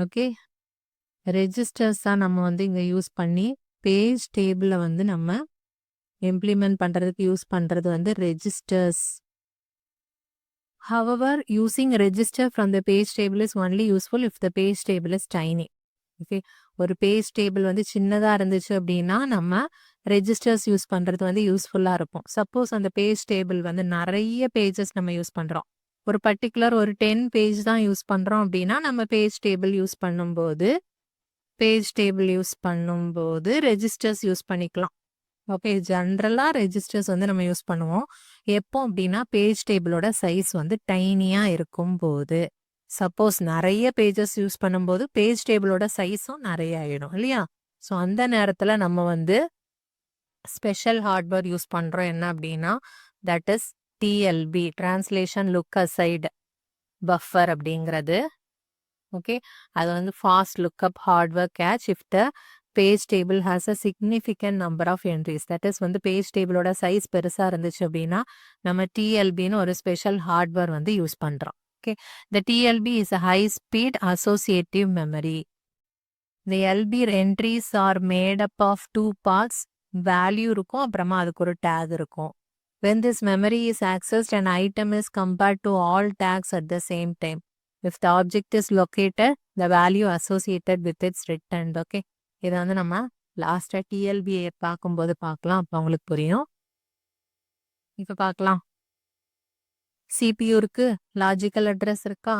Okay. Registers தான் நம்ம வந்து இங்கே யூஸ் பண்ணி பேஜ் டேபிளை வந்து நம்ம இம்ப்ளிமெண்ட் பண்ணுறதுக்கு யூஸ் பண்ணுறது வந்து registers. However, using register from the page table is only useful if the page table is tiny. Okay. ஒரு பேஜ் டேபிள் வந்து சின்னதாக இருந்துச்சு அப்படின்னா நம்ம ரெஜிஸ்டர்ஸ் யூஸ் பண்ணுறது வந்து யூஸ்ஃபுல்லாக இருக்கும். சப்போஸ் அந்த பேஜ் டேபிள் வந்து நிறைய பேஜஸ் நம்ம யூஸ் பண்ணுறோம், ஒரு பர்டிகுலர் ஒரு 10 பேஜ் தான் யூஸ் பண்ணுறோம் அப்படின்னா நம்ம பேஜ் டேபிள் யூஸ் பண்ணும்போது ரெஜிஸ்டர்ஸ் யூஸ் பண்ணிக்கலாம். ஓகே. ஜென்ரலாக ரெஜிஸ்டர்ஸ் வந்து நம்ம யூஸ் பண்ணுவோம் எப்போ அப்படின்னா பேஜ் டேபிளோட சைஸ் வந்து டைனியாக இருக்கும் போது. சப்போஸ் நிறைய பேஜஸ் யூஸ் பண்ணும்போது பேஜ் டேபிளோட சைஸும் நிறைய ஆகிடும் இல்லையா? ஸோ அந்த நேரத்தில் நம்ம வந்து ஸ்பெஷல் ஹார்ட்வேர் யூஸ் பண்ணுறோம். என்ன அப்படின்னா that is TLB, translation look aside buffer அப்படிங்கிறது. ஓகே. அது வந்து fast lookup hardware cache if the page table has a significant number of entries. That is வந்து பேஜ் டேபிளோட சைஸ் பெருசாக இருந்துச்சு அப்படின்னா நம்ம டிஎல்பின்னு ஒரு ஸ்பெஷல் ஹார்ட்வேர் வந்து யூஸ் பண்ணுறோம். Okay. The TLB is a high-speed associative memory. The LB entries are made up of two parts. Value இருக்கும், அப்புறமா அதுக்கு ஒரு tag இருக்கும். When this memory is accessed, an item is compared to all tags at the same time. If the object is located, the value associated with it's returned. Okay. இதை வந்து நம்ம லாஸ்ட்டாக டிஎல்பி பார்க்கும்போது பார்க்கலாம். அப்போ உங்களுக்கு புரியும். இப்போ பார்க்கலாம். CPU இருக்கு, லாஜிக்கல் அட்ரஸ் இருக்கா,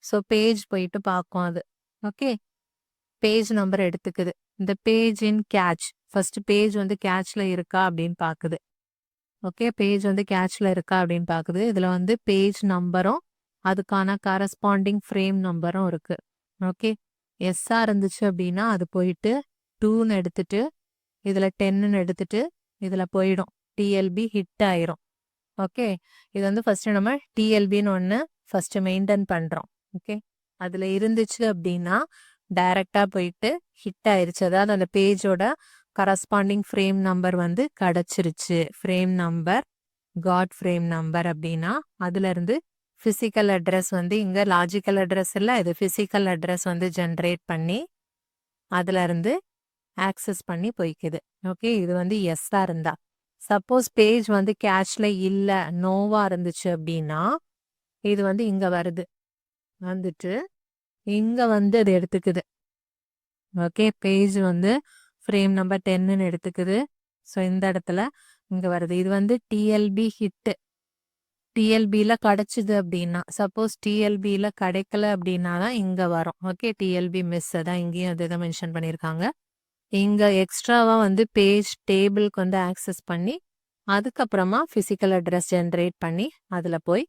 ஸோ பேஜ் போயிட்டு பார்க்கும் அது. ஓகே, பேஜ் நம்பர் எடுத்துக்குது. இந்த பேஜ் இன் கேட்ச், ஃபர்ஸ்ட் பேஜ் வந்து கேட்ச்ல இருக்கா அப்படின்னு பார்க்குது. ஓகே, பேஜ் வந்து கேட்ச்ல இருக்கா அப்படின்னு பார்க்குது. இதுல வந்து பேஜ் நம்பரும் அதுக்கான கரஸ்பாண்டிங் ஃப்ரேம் நம்பரும் இருக்கு. ஓகே, எஸ்ஸா இருந்துச்சு அப்படின்னா அது போயிட்டு 2ன்னு எடுத்துட்டு இதுல 10ன்னு எடுத்துட்டு இதுல போயிடும். டிஎல்பி ஹிட் ஆயிரும். ஓகே, இது வந்து ஃபர்ஸ்ட் நம்ம டிஎல்பின்னு ஒன்று ஃபர்ஸ்ட் மெயின்டைன் பண்றோம். ஓகே, அதுல இருந்துச்சு அப்படின்னா டைரக்டா போயிட்டு ஹிட் ஆயிருச்சு. அதாவது அந்த பேஜோட கரஸ்பாண்டிங் ஃப்ரேம் நம்பர் வந்து கிடைச்சிருச்சு. Frame number got frame number அப்படின்னா அதுல இருந்து பிசிக்கல் அட்ரஸ் வந்து இங்க லாஜிக்கல் அட்ரஸ் இல்ல, இது பிசிக்கல் அட்ரஸ் வந்து ஜென்ரேட் பண்ணி அதுல இருந்து ஆக்சஸ் பண்ணி போய்க்குது. ஓகே, இது வந்து எஸ்ஸா இருந்தா. சப்போஸ் பேஜ் வந்து கேட்ச்ல இல்ல, நோவா இருந்துச்சு அப்படின்னா இது வந்து இங்க வருது, வந்துட்டு இங்க வந்து அது எடுத்துக்குது. ஓகே, பேஜ் வந்து ஃப்ரேம் நம்பர் 10ன்னு எடுத்துக்குது. ஸோ இந்த இடத்துல இங்க வருது. இது வந்து டிஎல்பி ஹிட். டிஎல்பியில் கிடைச்சிது அப்படின்னா, சப்போஸ் டிஎல்பியில் கிடைக்கல அப்படின்னா தான் இங்கே வரும். ஓகே, டிஎல்பி மிஸ் தான் இங்கேயும் அது தான் மென்ஷன் பண்ணியிருக்காங்க. இங்கே எக்ஸ்ட்ராவாக வந்து பேஜ் டேபிளுக்கு வந்து ஆக்சஸ் பண்ணி அதுக்கப்புறமா ஃபிசிக்கல் அட்ரஸ் ஜென்ரேட் பண்ணி அதில் போய்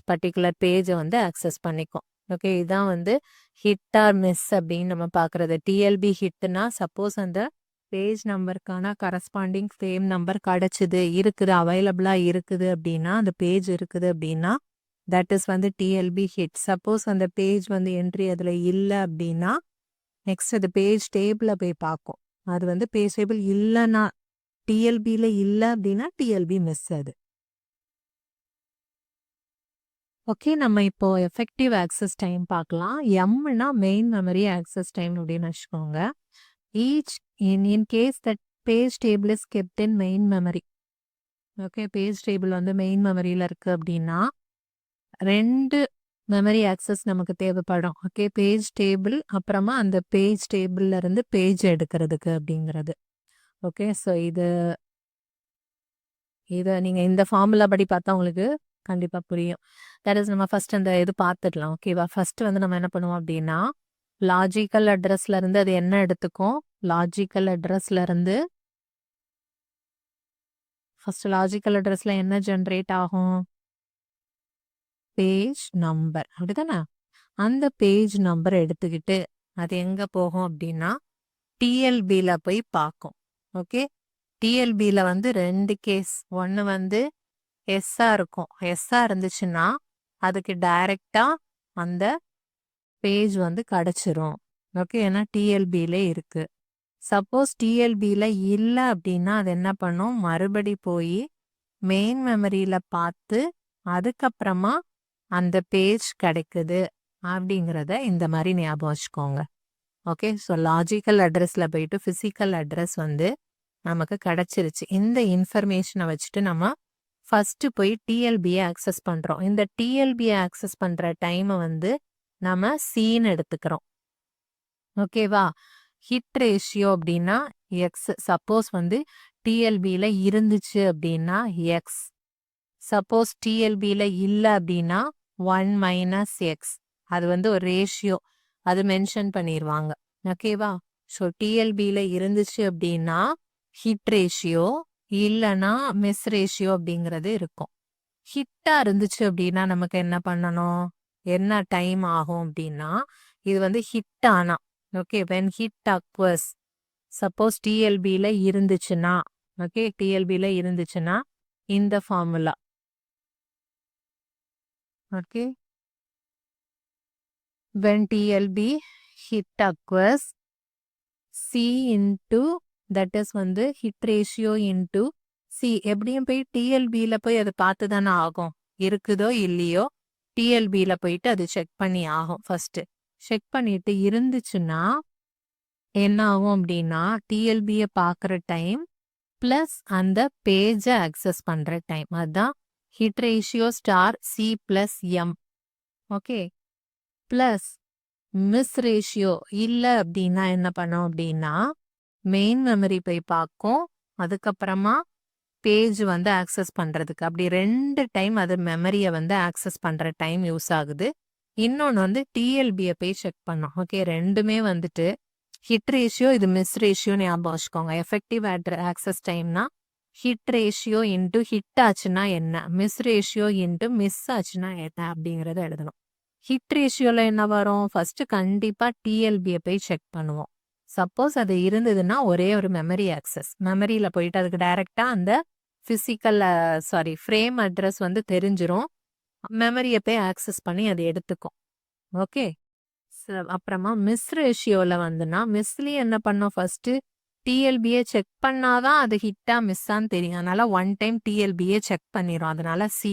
பர்டிகுலர் பேஜை வந்து ஆக்சஸ் பண்ணிக்கும். ஓகே, இதுதான் வந்து ஹிட் ஆர் மிஸ் அப்படின்னு நம்ம பார்க்குறது. டிஎல்பி ஹிட்னா சப்போஸ் அந்த பேஜ் நம்பருக்கான கரஸ்பாண்டிங் ஃப்ரேம் நம்பர் கிடைச்சிது, இருக்குது, அவைலபிளாக இருக்குது அப்படின்னா, அந்த பேஜ் இருக்குது அப்படின்னா தட் இஸ் வந்து டிஎல்பி ஹிட். சப்போஸ் அந்த பேஜ் வந்து என்ட்ரி அதில் இல்லை அப்படின்னா நெக்ஸ்ட் அது பேஜ் டேபிளில் போய் பார்க்கும். அது வந்து பேஜ் டேபிள் இல்லைன்னா, டிஎல்பியில் இல்லை அப்படின்னா டிஎல்பி மிஸ் அது. ஓகே, நம்ம இப்போ எஃபெக்டிவ் ஆக்சஸ் டைம் பார்க்கலாம். எம்னா மெயின் மெமரி ஆக்சஸ் டைம் அப்படின்னு வச்சுக்கோங்க. Each in case that page table is kept in main memory. Okay, page table வந்து மெயின் மெமரியில் இருக்குது அப்படின்னா 2 மெமரி ஆக்சஸ் நமக்கு தேவைப்படும். ஓகே, பேஜ் டேபிள் அப்புறமா அந்த பேஜ் டேபிள்ல இருந்து பேஜ் எடுக்கிறதுக்கு அப்படிங்கிறது. ஓகே, ஸோ இதை நீங்கள் இந்த ஃபார்முலா படி பார்த்தா உங்களுக்கு கண்டிப்பாக புரியும். தட் இஸ் நம்ம ஃபர்ஸ்ட் அந்த இது பார்த்துடலாம். ஓகேவா, ஃபர்ஸ்ட் வந்து நம்ம என்ன பண்ணுவோம் அப்படின்னா லாஜிக்கல் அட்ரஸ்ல இருந்து அது என்ன எடுத்துக்கும், லாஜிக்கல் அட்ரஸ்ல இருந்து ஃபர்ஸ்ட் லாஜிக்கல் அட்ரஸ்ல என்ன ஜென்ரேட் ஆகும், பேஜ் நம்பர், அப்படிதானே? அந்த பேஜ் நம்பர் எடுத்துக்கிட்டு அது எங்க போகும் அப்படின்னா டிஎல்பியில் போய் பார்க்கும். ஓகே, டிஎல்பியில் வந்து 2 கேஸ். ஒன்று வந்து எஸ்ஸா இருக்கும். எஸ்ஸா இருந்துச்சுன்னா அதுக்கு டைரக்டா அந்த பேஜ் வந்து கிடைச்சிரும். ஓகே, ஏன்னா டிஎல்பியில இருக்கு. சப்போஸ் டிஎல்பியில் இல்லை அப்படின்னா அது என்ன பண்ணும், மறுபடி போய் மெயின் மெமரியில் பார்த்து அதுக்கப்புறமா அந்த பேஜ் கிடைக்குது அப்படிங்கிறத இந்த மாதிரி ஞாபகம் வச்சுக்கோங்க. ஓகே, ஸோ லாஜிக்கல் அட்ரஸில் போயிட்டு ஃபிசிக்கல் அட்ரஸ் வந்து நமக்கு கிடைச்சிருச்சு. இந்த இன்ஃபர்மேஷனை வச்சுட்டு நம்ம ஃபர்ஸ்ட் போய் டிஎல்பியை ஆக்சஸ் பண்ணுறோம். இந்த டிஎல்பியை ஆக்சஸ் பண்ணுற டைமை வந்து நம்ம சீன்னு எடுத்துக்கிறோம். ஓகேவா, ஹிட் ரேஷியோ அப்படின்னா எக்ஸ். சப்போஸ் வந்து டிஎல்பியில் இருந்துச்சு அப்படின்னா எக்ஸ். சப்போஸ் டிஎல்பியில் இல்லை அப்படின்னா 1 - எக்ஸ். அது வந்து ஒரு ரேஷியோ, அது மென்ஷன் பண்ணிடுவாங்க. ஓகேவா, ஸோ டிஎல்பியில் இருந்துச்சு அப்படின்னா ஹிட் ரேஷியோ, இல்லைன்னா மிஸ் ரேஷியோ அப்படிங்கிறது இருக்கும். ஹிட்டாக இருந்துச்சு அப்படின்னா நமக்கு என்ன பண்ணணும், என்ன டைம் ஆகும் அப்படின்னா இது வந்து ஹிட் ஆனா, ஓகே, வென் ஹிட் அக்வர்ஸ், சப்போஸ் டிஎல்பியில் இருந்துச்சுன்னா, ஓகே, டிஎல்பியில் இருந்துச்சுன்னா இந்த formula. Okay, when TLB hit occurs, C into that is வந்து hit ratio into C. எப்படியும் போய் டிஎல்பியில் போய் அது பார்த்து தானே ஆகும், இருக்குதோ இல்லையோ டிஎல்பியில் போயிட்டு அது செக் பண்ணி ஆகும். ஃபர்ஸ்ட் செக் பண்ணிட்டு இருந்துச்சுன்னா என்ன ஆகும் அப்படின்னா டிஎல்பியை பார்க்குற டைம் ப்ளஸ் அந்த பேஜை ஆக்சஸ் பண்ணுற டைம், அதுதான் hit ratio star C + M. Okay, plus miss ratio இல்லை அப்படின்னா என்ன பண்ணோம் அப்படின்னா மெயின் மெமரி போய் பார்க்கும், அதுக்கப்புறமா பேஜ் வந்து ஆக்சஸ் பண்ணுறதுக்கு. அப்படி 2 டைம் அது மெமரியை வந்து ஆக்சஸ் பண்ணுற டைம் யூஸ் ஆகுது. இன்னொன்று வந்து டிஎல்பியை போய் செக் பண்ணோம். ஓகே, ரெண்டுமே வந்துட்டு ஹிட் ரேஷியோ, இது மிஸ் ரேஷியோ ஞாபகம் வச்சுக்கோங்க. எஃபெக்டிவ் ஆக்சஸ் டைம்னா ஹிட் ரேஷியோ இன்ட்டு ஹிட் ஆச்சுன்னா என்ன, மிஸ் ரேஷியோ இன்ட்டு மிஸ் ஆச்சுன்னா என்ன அப்படிங்கிறத எழுதணும். ஹிட் ரேஷியோவில் என்ன வரும், ஃபர்ஸ்ட் கண்டிப்பாக டிஎல்பியை போய் செக் பண்ணுவோம். சப்போஸ் அது இருந்ததுன்னா ஒரே ஒரு மெமரி ஆக்சஸ், மெமரியில் போயிட்டு அதுக்கு டைரெக்டாக அந்த ஃபிசிக்கல் ஃப்ரேம் அட்ரஸ் வந்து தெரிஞ்சிரும். மெமரியை போய் ஆக்சஸ் பண்ணி அதை எடுத்துக்கும். ஓகே, அப்புறமா மிஸ் ரேஷியோவில் வந்துன்னா மிஸ்லேயே என்ன பண்ணோம், ஃபர்ஸ்ட் டிஎல்பியை செக் பண்ணாதான் அது ஹிட்டா மிஸ்ஸான்னு தெரியும். அதனால ஒன் டைம் டிஎல்பியை செக் பண்ணிடும். அதனால சி,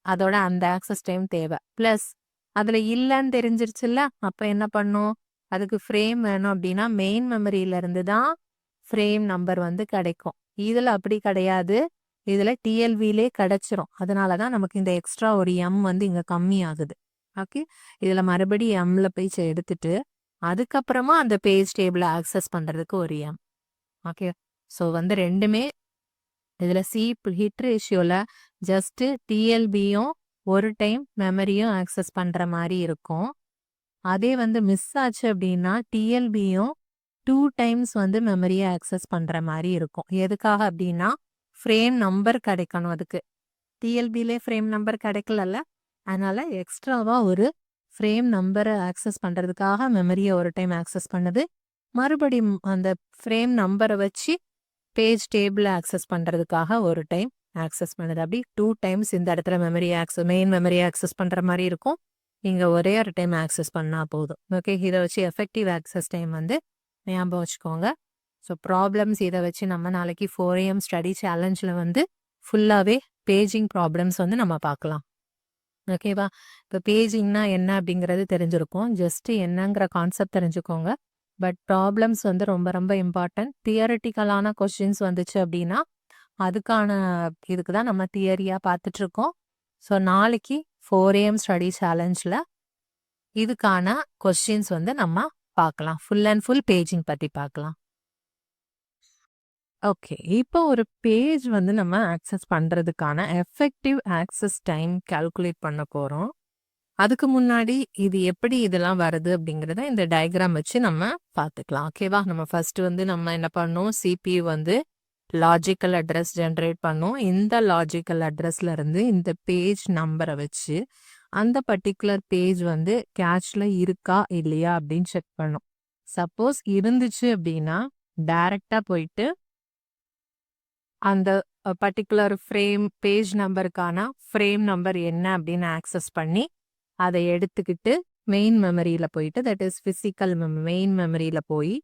அதோட அந்த ஆக்சஸ் டைம் தேவை. ப்ளஸ் அதில் இல்லைன்னு தெரிஞ்சிருச்சுல்ல, அப்போ என்ன பண்ணும், அதுக்கு ஃப்ரேம் வேணும் அப்படின்னா மெயின் மெமரியில இருந்து தான் ஃப்ரேம் நம்பர் வந்து கிடைக்கும். இதில் அப்படி கிடையாது, இதில் டிஎல்விலே கிடைச்சிரும். அதனால தான் நமக்கு இந்த எக்ஸ்ட்ரா ஒரு எம் வந்து இங்கே கம்மி ஆகுது. ஓகே, இதில் மறுபடியும் எம்ல போய் எடுத்துட்டு அதுக்கப்புறமா அந்த பேஜ் டேபிளை ஆக்சஸ் பண்ணுறதுக்கு ஒரு எம். ஓகே, ஸோ வந்து ரெண்டுமே இதில் சி ஹிட் ரேஷியோவில் ஜஸ்ட்டு டிஎல்பியும் ஒரு டைம் மெமரியும் ஆக்சஸ் பண்ணுற மாதிரி இருக்கும். அதே வந்து மிஸ் ஆச்சு அப்படின்னா டிஎல்பியும் 2 டைம்ஸ் வந்து மெமரியை ஆக்சஸ் பண்ணுற மாதிரி இருக்கும். எதுக்காக அப்படின்னா ஃப்ரேம் நம்பர் கிடைக்கணும். அதுக்கு டிஎல்பிலே ஃப்ரேம் நம்பர் கிடைக்கலல்ல, அதனால எக்ஸ்ட்ராவாக ஒரு ஃப்ரேம் நம்பரை ஆக்சஸ் பண்ணுறதுக்காக மெமரியை ஒரு டைம் ஆக்சஸ் பண்ணுது. மறுபடியும் அந்த ஃப்ரேம் நம்பரை வச்சு பேஜ் டேபிளை ஆக்சஸ் பண்ணுறதுக்காக ஒரு டைம் ஆக்சஸ் பண்ணுது. அப்படி 2 டைம்ஸ் இந்த இடத்துல மெயின் மெமரியை ஆக்சஸ் பண்ணுற மாதிரி இருக்கும். இங்கே ஒரே ஒரு டைம் ஆக்சஸ் பண்ணால் போதும். ஓகே, இதை வச்சு எஃபெக்டிவ் ஆக்சஸ் டைம் வந்து ஞாபகம் வச்சுக்கோங்க. ஸோ ப்ராப்ளம்ஸ் இதை வச்சு நம்ம நாளைக்கு 4 AM ஸ்டடி சேலஞ்சில் வந்து ஃபுல்லாகவே பேஜிங் ப்ராப்ளம்ஸ் வந்து நம்ம பார்க்கலாம். ஓகேவா, இப்போ பேஜிங்னா என்ன அப்படிங்கிறது தெரிஞ்சிருக்கும். ஜஸ்ட் என்னங்கிற கான்செப்ட் தெரிஞ்சுக்கோங்க. பட் ப்ராப்ளம்ஸ் வந்து ரொம்ப ரொம்ப இம்பார்ட்டன்ட். தியரட்டிக்கலான கொஸ்டின்ஸ் வந்துச்சு அப்படின்னா அதுக்கான இதுக்கு தான் நம்ம தியரியாக பார்த்துட்ருக்கோம். ஸோ நாளைக்கு 4 AM ஸ்டடி சேலஞ்சில் இதுக்கான கொஸ்டின்ஸ் வந்து நம்ம பார்க்கலாம். ஃபுல் அண்ட் ஃபுல் பேஜிங் பற்றி பார்க்கலாம். ஓகே, இப்போ ஒரு பேஜ் வந்து நம்ம ஆக்சஸ் பண்ணுறதுக்கான எஃபெக்டிவ் ஆக்சஸ் டைம் கால்குலேட் பண்ண போகிறோம். அதுக்கு முன்னாடி இது எப்படி இதெல்லாம் வருது அப்படிங்கிறத இந்த டயக்ராம் வச்சு நம்ம பார்த்துக்கலாம். ஓகேவா, நம்ம ஃபர்ஸ்ட் வந்து நம்ம என்ன பண்ணோம், சிபியூ வந்து லாஜிக்கல் அட்ரஸ் ஜென்ரேட் பண்ணோம். இந்த லாஜிக்கல் அட்ரஸ்ல இருந்து இந்த பேஜ் நம்பரை வச்சு அந்த பர்டிகுலர் பேஜ் வந்து கேட்ச்ல இருக்கா இல்லையா அப்படின்னு செக் பண்ணோம். சப்போஸ் இருந்துச்சு அப்படின்னா டைரக்டா போயிட்டு அந்த பர்டிகுலர் பேஜ் நம்பருக்கான ஃப்ரேம் நம்பர் என்ன அப்படின்னு ஆக்சஸ் பண்ணி அதை எடுத்துக்கிட்டு மெயின் மெமரியில் போயிட்டு, தட் இஸ் ஃபிசிக்கல் மெயின் மெமரியில் போய்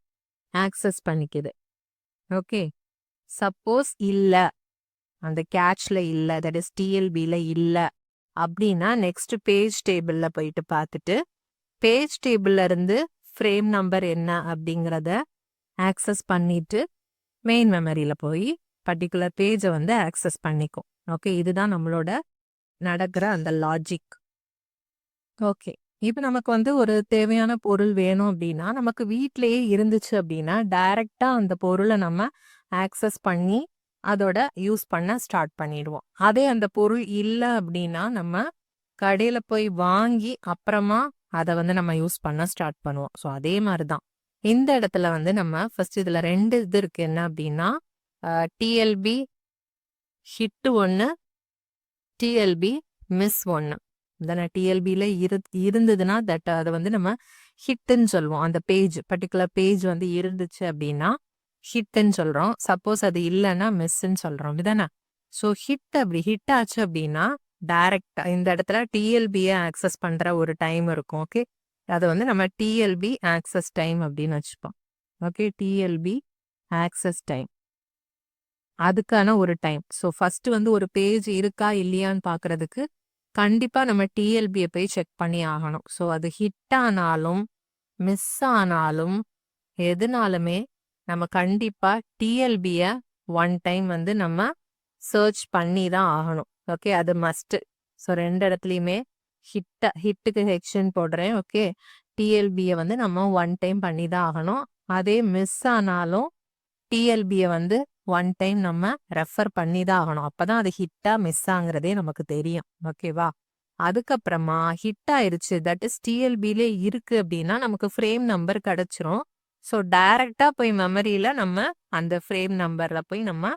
ஆக்சஸ் பண்ணிக்குது. ஓகே, சப்போஸ் இல்லை, அந்த கேட்ச்ல இல்லை, தட் இஸ் டிஎல்பியில் இல்லை அப்படின்னா நெக்ஸ்ட் பேஜ் டேபிளில் போயிட்டு பார்த்துட்டு பேஜ் டேபிள்ல இருந்து ஃப்ரேம் நம்பர் என்ன அப்படிங்கிறத ஆக்சஸ் பண்ணிட்டு மெயின் மெமரியில் போய் பர்டிகுலர் பேஜை வந்து ஆக்சஸ் பண்ணிக்கும். ஓகே, இதுதான் நம்மளோட நடக்கிற அந்த லாஜிக். ஓகே, இப்போ நமக்கு வந்து ஒரு தேவையான பொருள் வேணும் அப்படின்னா நமக்கு வீட்டிலேயே இருந்துச்சு அப்படின்னா டைரக்டாக அந்த பொருளை நம்ம ஆக்சஸ் பண்ணி அதோட யூஸ் பண்ண ஸ்டார்ட் பண்ணிடுவோம். அதே அந்த பொருள் இல்லை அப்படின்னா நம்ம கடையில் போய் வாங்கி அப்புறமா அதை வந்து நம்ம யூஸ் பண்ண ஸ்டார்ட் பண்ணுவோம். ஸோ அதே மாதிரி தான் இந்த இடத்துல வந்து நம்ம ஃபர்ஸ்ட் இதில் 2 இது இருக்கு. என்ன அப்படின்னா டிஎல்பி ஹிட் 1, டிஎல்பி மிஸ் 1. தானே, டிஎல்பியில் இருந்ததுன்னா தட் அதை வந்து நம்ம ஹிட்டுன்னு சொல்லுவோம். அந்த பேஜ் பர்டிகுலர் பேஜ் வந்து இருந்துச்சு அப்படின்னா ஹிட்டுன்னு சொல்கிறோம். சப்போஸ் அது இல்லைன்னா மிஸ்ன்னு சொல்கிறோம். இதுதானே, ஸோ அப்படி ஹிட் ஆச்சு அப்படின்னா டைரக்டா இந்த இடத்துல டிஎல்பியை ஆக்சஸ் பண்ணுற ஒரு டைம் இருக்கும். ஓகே, அதை வந்து நம்ம டிஎல்பி ஆக்சஸ் டைம் அப்படின்னு வச்சுப்போம். ஓகே, டிஎல்பி ஆக்சஸ் டைம் அதுக்கான ஒரு டைம். ஸோ ஃபர்ஸ்ட் வந்து ஒரு பேஜ் இருக்கா இல்லையான்னு பார்க்கறதுக்கு கண்டிப்பாக நம்ம டிஎல்பியை போய் செக் பண்ணி ஆகணும். ஸோ அது ஹிட் ஆனாலும் மிஸ் ஆனாலும் எதுனாலுமே நம்ம கண்டிப்பாக டிஎல்பியை 1 டைம் வந்து நம்ம சர்ச் பண்ணி தான் ஆகணும். ஓகே, அது மஸ்ட்டு. ஸோ 2 இடத்துலையுமே ஹிட்டுக்கு செக்ஷன் போடுறேன். ஓகே, டிஎல்பியை வந்து நம்ம 1 டைம் பண்ணி தான் ஆகணும். அதே மிஸ் ஆனாலும் டிஎல்பியை வந்து 1 டைம் நம்ம ரெஃபர் பண்ணி தான் ஆகணும். அப்போ தான் அது ஹிட்டா மிஸ் ஆகுறதே நமக்கு தெரியும். ஓகேவா, அதுக்கப்புறமா ஹிட் ஆயிருச்சு, தட் இஸ் டிஎல்பிலே இருக்கு அப்படின்னா நமக்கு ஃப்ரேம் நம்பர் கிடைச்சிரும். ஸோ டைரக்டா போய் மெமரியில நம்ம அந்த ஃப்ரேம் நம்பர்ல போய் நம்ம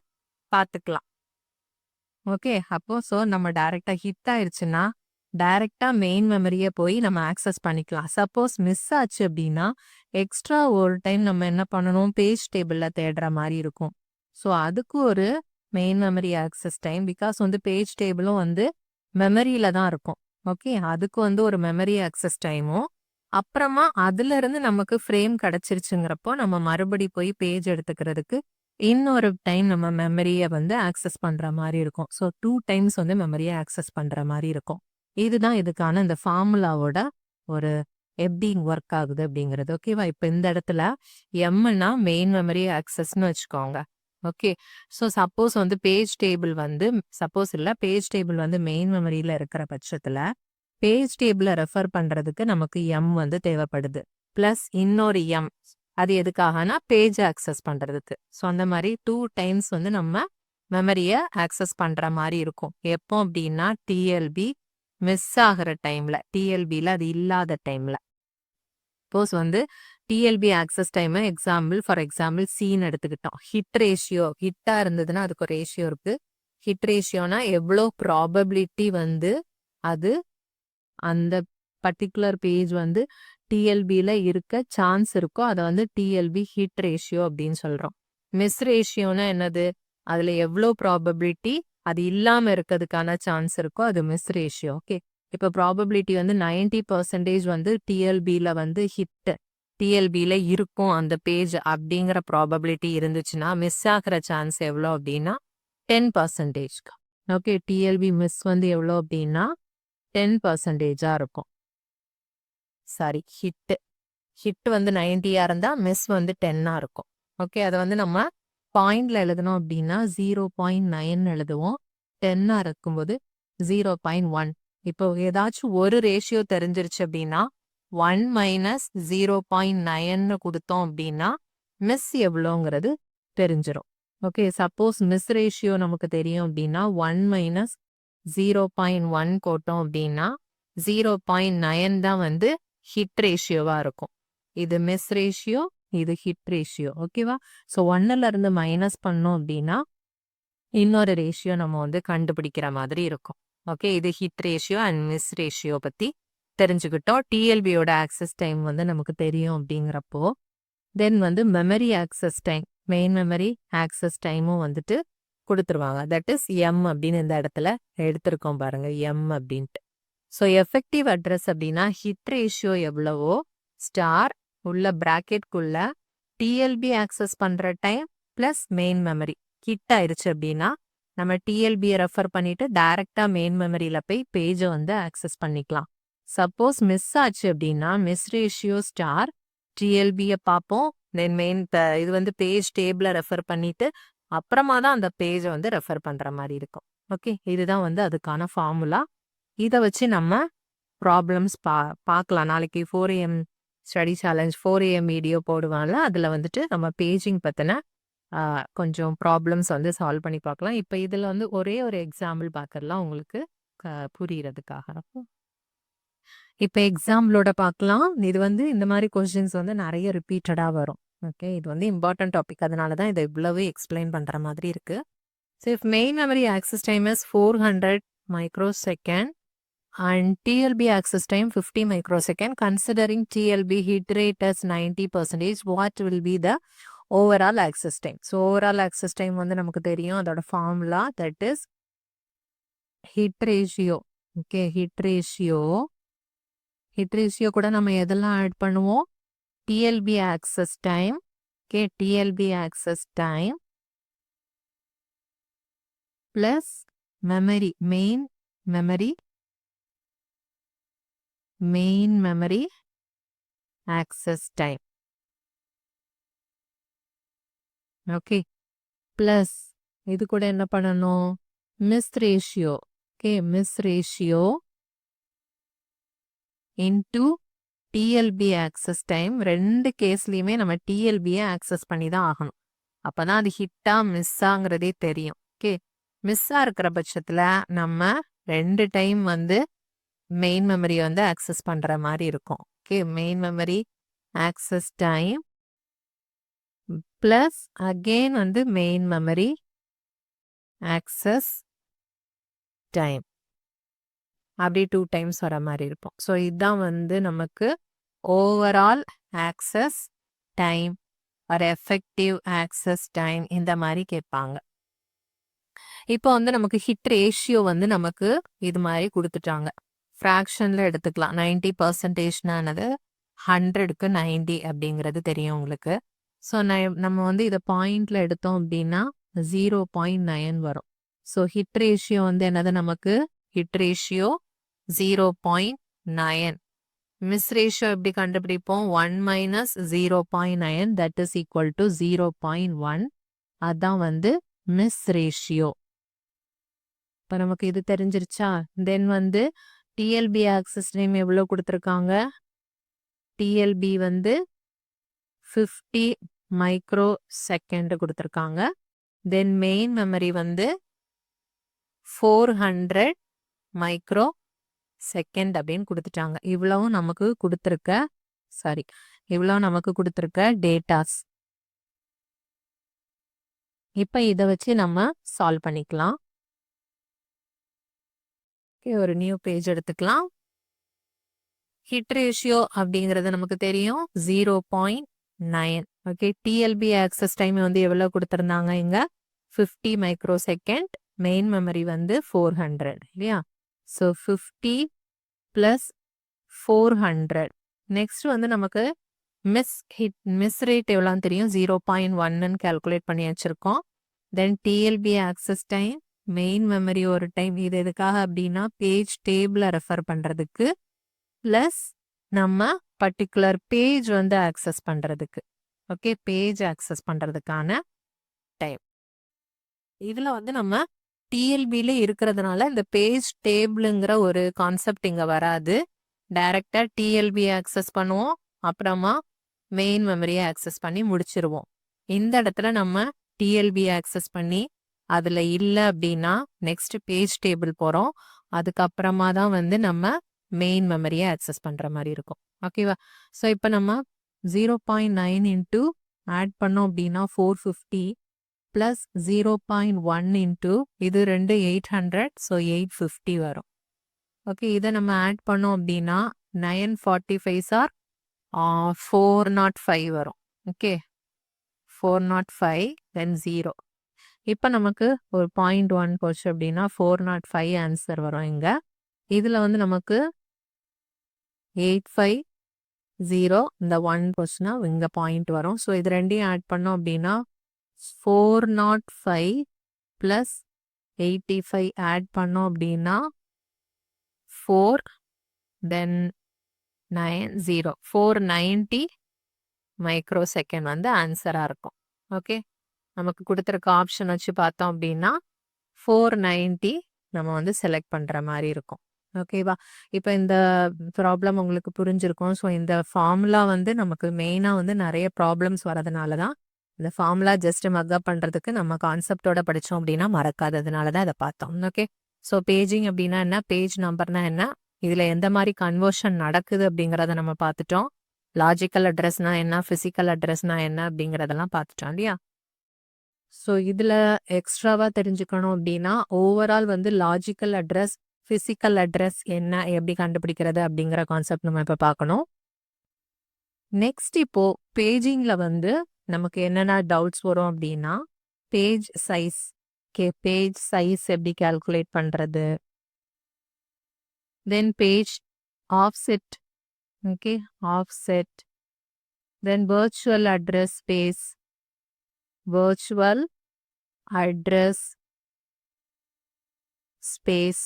பார்த்துக்கலாம். ஓகே, அப்போ ஸோ நம்ம டைரக்டா ஹிட் ஆயிருச்சுன்னா டைரக்டா மெயின் மெமரியை போய் நம்ம ஆக்சஸ் பண்ணிக்கலாம். சப்போஸ் மிஸ் ஆச்சு அப்படின்னா எக்ஸ்ட்ரா ஒரு டைம் நம்ம என்ன பண்ணணும், பேஜ் டேபிள்ல தேடுற மாதிரி இருக்கும். ஸோ அதுக்கு ஒரு main memory access time, because வந்து பேஜ் டேபிளும் வந்து மெமரியில தான் இருக்கும். ஓகே, அதுக்கு வந்து ஒரு மெமரி ஆக்சஸ் டைமும், அப்புறமா அதுல இருந்து நமக்கு ஃப்ரேம் கிடைச்சிருச்சுங்கிறப்போ நம்ம மறுபடி போய் பேஜ் எடுத்துக்கிறதுக்கு இன்னொரு டைம் நம்ம மெமரியை வந்து ஆக்சஸ் பண்ற மாதிரி இருக்கும். ஸோ 2 டைம்ஸ் வந்து மெமரியை ஆக்சஸ் பண்ற மாதிரி இருக்கும். இதுதான் இதுக்கான இந்த ஃபார்முலாவோட ஒரு எப்படி ஒர்க் ஆகுது அப்படிங்கிறது. ஓகேவா? இப்போ இந்த இடத்துல எம்னா மெயின் மெமரி ஆக்சஸ்ன்னு வச்சுக்கோங்க. ஓகே, ஸோ சப்போஸ் வந்து பேஜ் டேபிள் வந்து சப்போஸ் இல்லை பேஜ் டேபிள் வந்து மெயின் மெமரியில் இருக்கிற பட்சத்தில் பேஜ் டேபிளை ரெஃபர் பண்ணுறதுக்கு நமக்கு எம் வந்து தேவைப்படுது. ப்ளஸ் இன்னொரு எம், அது எதுக்காகனா பேஜ் ஆக்சஸ் பண்ணுறதுக்கு. ஸோ அந்த மாதிரி 2 டைம்ஸ் வந்து நம்ம மெமரியை ஆக்சஸ் பண்ணுற மாதிரி இருக்கும். எப்போ அப்படின்னா டிஎல்பி மிஸ் ஆகிற டைமில், டிஎல்பியில் அது இல்லாத டைமில். சப்போஸ் வந்து TLB access time for example seen எடுத்துக்கிட்டோம். ஹிட் ரேஷியோ, ஹிட்டாக இருந்ததுன்னா அதுக்கு ஒரு ரேஷியோ இருக்கு. ஹிட் ரேஷியோனா எவ்வளோ ப்ராபபிலிட்டி வந்து அது அந்த பர்டிகுலர் பேஜ் வந்து டிஎல்பியில் இருக்க சான்ஸ் இருக்கோ அதை வந்து டிஎல்பி ஹிட் ரேஷியோ அப்படின்னு சொல்கிறோம். மிஸ் ரேஷியோனா என்னது, அதில் எவ்வளோ ப்ராபபிலிட்டி அது இல்லாமல் இருக்கிறதுக்கான சான்ஸ் இருக்கோ அது மிஸ் ரேஷியோ. ஓகே, இப்போ ப்ராபபிலிட்டி வந்து 90% வந்து டிஎல்பியில் வந்து ஹிட் டிஎல்பியில் இருக்கும் அந்த பேஜ் அப்படிங்கிற ப்ராபபிலிட்டி இருந்துச்சுன்னா மிஸ் ஆகிற சான்ஸ் எவ்வளோ அப்படின்னா 10%. ஓகே, டிஎல்பி மிஸ் வந்து எவ்வளோ அப்படின்னா 10% இருக்கும். சாரி, ஹிட் வந்து 90 இருந்தால் மிஸ் வந்து 10 இருக்கும். ஓகே, அதை வந்து நம்ம பாயிண்ட்ல எழுதணும் அப்படின்னா 0.9 எழுதுவோம். 10 இருக்கும்போது 0.1. இப்போ ஏதாச்சும் ஒரு ரேஷியோ தெரிஞ்சிருச்சு அப்படின்னா 1 - 0.9 கொடுத்தோம் அப்படின்னா மிஸ் எவ்வளோங்கிறது தெரிஞ்சிடும். ஓகே, சப்போஸ் மிஸ் ரேஷியோ நமக்கு தெரியும் அப்படின்னா 1 - 0.1 போட்டோம் அப்படின்னா 0.9 தான் வந்து ஹிட் ரேஷியோவா இருக்கும். இது மிஸ் ரேஷியோ, இது ஹிட் ரேஷியோ. ஓகேவா? ஸோ 1ல இருந்து மைனஸ் பண்ணோம் அப்படின்னா இன்னொரு ரேஷியோ நம்ம வந்து கண்டுபிடிக்கிற மாதிரி இருக்கும். ஓகே, இது hit ratio and miss ratio பற்றி தெரிஞ்சுக்கிட்டோம். டிஎல்பியோட ஆக்சஸ் டைம் வந்து நமக்கு தெரியும் அப்படிங்கிறப்போ தென் வந்து memory access time, main memory access டைமும் வந்துட்டு கொடுத்துருவாங்க. தட் இஸ் எம் அப்படின்னு இந்த இடத்துல எடுத்திருக்கோம் பாருங்க, எம் அப்படின்ட்டு. ஸோ எஃபெக்டிவ் அட்ரஸ் அப்படின்னா ஹிட் ரேஷியோ எவ்வளவோ ஸ்டார் உள்ள பிராக்கெட்குள்ள டிஎல்பி ஆக்சஸ் பண்ணுற time plus main memory. Hit ஆயிடுச்சு அப்படின்னா நம்ம டிஎல்பியை ரெஃபர் பண்ணிட்டு டைரக்டாக மெயின் மெமரியில் போய் பேஜை வந்து ஆக்சஸ் பண்ணிக்கலாம். சப்போஸ் மிஸ் ஆச்சு அப்படின்னா மிஸ் ரேஷியோ ஸ்டார் டிஎல்பியை பார்ப்போம், தென் மெயின் இது வந்து பேஜ் டேபிளை ரெஃபர் பண்ணிட்டு அப்புறமா தான் அந்த பேஜை வந்து ரெஃபர் பண்ணுற மாதிரி இருக்கும். ஓகே, இதுதான் வந்து அதுக்கான ஃபார்முலா. இதை வச்சு நம்ம ப்ராப்ளம்ஸ் பார்க்கலாம். நாளைக்கு 4 AM study challenge 4 AM video போடுவாங்கல்ல, அதில் வந்துட்டு நம்ம பேஜிங் பற்றின கொஞ்சம் ப்ராப்ளம்ஸ் வந்து சால்வ் பண்ணி பார்க்கலாம். இப்போ இதில் வந்து ஒரே ஒரு எக்ஸாம்பிள் பார்க்கறலாம் உங்களுக்கு புரிகிறதுக்காக. இப்போ எக்ஸாம்பிளோட பார்க்கலாம். இது வந்து இந்த மாதிரி கொஸ்டின்ஸ் வந்து நிறைய ரிப்பீட்டடாக வரும். ஓகே, இது வந்து இம்பார்ட்டன்ட் டாபிக், அதனால தான் இதை இவ்வளவு எக்ஸ்பிளைன் பண்ணுற மாதிரி இருக்குது. So if main memory access time is 400 microsecond and TLB access time 50 microsecond, considering TLB hit rate as 90%, what will be the overall access time? So overall access time வந்து நமக்கு தெரியும், அதோட formula that is hit ratio. Okay, hit ratio கூட நம்ம எதெல்லாம் add பண்ணுவோம், TLB access time. Okay, TLB access time plus memory, main memory access time. Okay, plus இது கூட என்ன பண்ணணும், miss ratio. Okay, miss ratio into TLB access time. ரெண்டு கேஸ்லையுமே நம்ம டிஎல்பியை ஆக்சஸ் பண்ணி தான் ஆகணும். அப்போ தான் அது ஹிட்டா மிஸ்ஸாங்கிறதே தெரியும். ஓகே, மிஸ்ஸாக இருக்கிற பட்சத்தில் நம்ம 2 டைம் வந்து மெயின் மெமரி வந்து ஆக்சஸ் பண்ற மாதிரி இருக்கும். Okay, main memory access time plus again வந்து மெயின் மெமரி ஆக்சஸ் டைம், அப்படி 2 டைம்ஸ் வர மாதிரி இருக்கும். ஸோ இதுதான் வந்து நமக்கு ஓவரால் ஆக்சஸ் டைம் ஒரு எஃபெக்டிவ் ஆக்சஸ் டைம் இந்த மாதிரி கேட்பாங்க. இப்போ வந்து நமக்கு ஹிட் ரேஷியோ வந்து நமக்கு இது மாதிரி கொடுத்துட்டாங்க. ஃப்ராக்ஷன்ல எடுத்துக்கலாம். 90%னானது 100க்கு 90 அப்படிங்கிறது தெரியும் உங்களுக்கு. ஸோ நம்ம வந்து இதை பாயிண்ட்ல எடுத்தோம் அப்படின்னா 0.9 வரும். ஸோ ஹிட் ரேஷியோ வந்து என்னது நமக்கு ஹிட் ரேஷியோ 0.9. மிஸ் ரேஷியோ எப்படி கண்டுபிடிப்போம்? 1 minus 0.9 that is equal to 0.1. அதான் வந்து மிஸ் ரேஷியோ. இப்போ நமக்கு இது தெரிஞ்சிருச்சா? தென் வந்து டிஎல்பி ஆக்சஸ் டைம் எவ்வளோ கொடுத்துருக்காங்க? டிஎல்பி வந்து 50 மைக்ரோ செகண்ட் கொடுத்துருக்காங்க. தென் மெயின் மெமரி வந்து 400 மைக்ரோ செகண்ட் அப்படின்னு கொடுத்துட்டாங்க. இவ்வளவும் நமக்கு கொடுத்துருக்க டேட்டாஸ். இப்போ இதை வச்சு நம்ம சால்வ் பண்ணிக்கலாம். ஒரு நியூ பேஜ் எடுத்துக்கலாம். ஹிட் ரேஷியோ அப்படிங்கிறது நமக்கு தெரியும் 0.9. ஓகே, டிஎல்பி ஆக்சஸ் டைம் வந்து எவ்வளோ கொடுத்துருந்தாங்க? இங்க 50 மைக்ரோ செகண்ட். மெயின் மெமரி வந்து 400 இல்லையா? So 50 plus 400. நெக்ஸ்ட் வந்து நமக்கு மிஸ் ரேட் எவ்வளோன்னு தெரியும்? 0.1ன்னு கால்குலேட் பண்ணி வச்சிருக்கோம். தென் டிஎல்பி ஆக்சஸ் டைம், மெயின் மெமரி ஒரு டைம். இது எதுக்காக அப்படின்னா பேஜ் டேபிளை ரெஃபர் பண்ணுறதுக்கு, ப்ளஸ் நம்ம பர்டிகுலர் பேஜ் வந்து ஆக்சஸ் பண்ணுறதுக்கு. ஓகே, பேஜ் ஆக்சஸ் பண்ணுறதுக்கான டைம். இதில் வந்து நம்ம டிஎல்பியில் இருக்கிறதுனால இந்த பேஜ் டேபிளுங்கிற ஒரு கான்செப்ட் இங்கே வராது. டைரெக்டாக டிஎல்பி ஆக்சஸ் பண்ணுவோம், அப்புறமா மெயின் மெமரியை ஆக்சஸ் பண்ணி முடிச்சிருவோம். இந்த இடத்துல நம்ம டிஎல்பி ஆக்சஸ் பண்ணி அதில் இல்லை அப்படின்னா நெக்ஸ்ட் பேஜ் டேபிள் போகிறோம். அதுக்கப்புறமா தான் வந்து நம்ம மெயின் மெமரியை ஆக்சஸ் பண்ணுற மாதிரி இருக்கும். ஓகேவா? ஸோ இப்போ நம்ம 0.9 இன்ட்டு ஆட் பண்ணோம் அப்படின்னா 450 ப்ளஸ் 0.1 இன்ட்டு இது 2 800, ஸோ 850 வரும். ஓகே, இதை நம்ம ஆட் பண்ணோம் அப்படின்னா 945 ஆர் 405 வரும். ஓகே, 405 தென் 0. இப்போ நமக்கு ஒரு 0.1 போச்சு அப்படின்னா 405 ஆன்சர் வரும். இங்கே இதில் வந்து நமக்கு 850 இந்த 1 போச்சுன்னா இங்கே பாயிண்ட் வரும். ஸோ இது ரெண்டையும் ஆட் பண்ணோம் அப்படின்னா 405 ப்ளஸ் 85 ஆட் பண்ணோம் அப்படின்னா 4 தென் 90 490 மைக்ரோ செகண்ட் வந்து ஆன்சராக இருக்கும். ஓகே, நமக்கு கொடுத்துருக்க ஆப்ஷன் வச்சு பார்த்தோம் அப்படின்னா 490 நம்ம வந்து செலக்ட் பண்ணுற மாதிரி இருக்கும். ஓகேவா? இப்போ இந்த ப்ராப்ளம் உங்களுக்கு புரிஞ்சிருக்கும். ஸோ இந்த ஃபார்முலா வந்து நமக்கு மெயினாக வந்து நிறைய ப்ராப்ளம்ஸ் வரதுனால தான் இந்த ஃபார்முலா ஜஸ்ட் மக்கப் பண்ணுறதுக்கு நம்ம கான்செப்டோட படித்தோம் அப்படின்னா மறக்காததுனால தான் இதை பார்த்தோம். ஓகே, ஸோ பேஜிங் அப்படின்னா என்ன, பேஜ் நம்பர்னா என்ன, இதில் எந்த மாதிரி கன்வர்ஷன் நடக்குது அப்படிங்கிறத நம்ம பார்த்துட்டோம். லாஜிக்கல் அட்ரஸ்னா என்ன, ஃபிசிக்கல் அட்ரஸ்னா என்ன அப்படிங்கிறதெல்லாம் பார்த்துட்டோம் இல்லையா? ஸோ இதில் எக்ஸ்ட்ராவாக தெரிஞ்சுக்கணும் அப்படின்னா ஓவரால் வந்து லாஜிக்கல் அட்ரஸ், ஃபிசிக்கல் அட்ரஸ் என்ன, எப்படி கண்டுபிடிக்கிறது அப்படிங்கிற கான்செப்ட் நம்ம இப்போ பார்க்கணும். நெக்ஸ்ட் இப்போ பேஜிங்கில் வந்து நமக்கு என்னென்ன டவுட்ஸ் வரும் அப்படின்னா பேஜ் சைஸ். பேஜ் சைஸ் எப்படி கால்குலேட் பண்ணுறது, then page offset. Okay, offset, then virtual address space, virtual address space,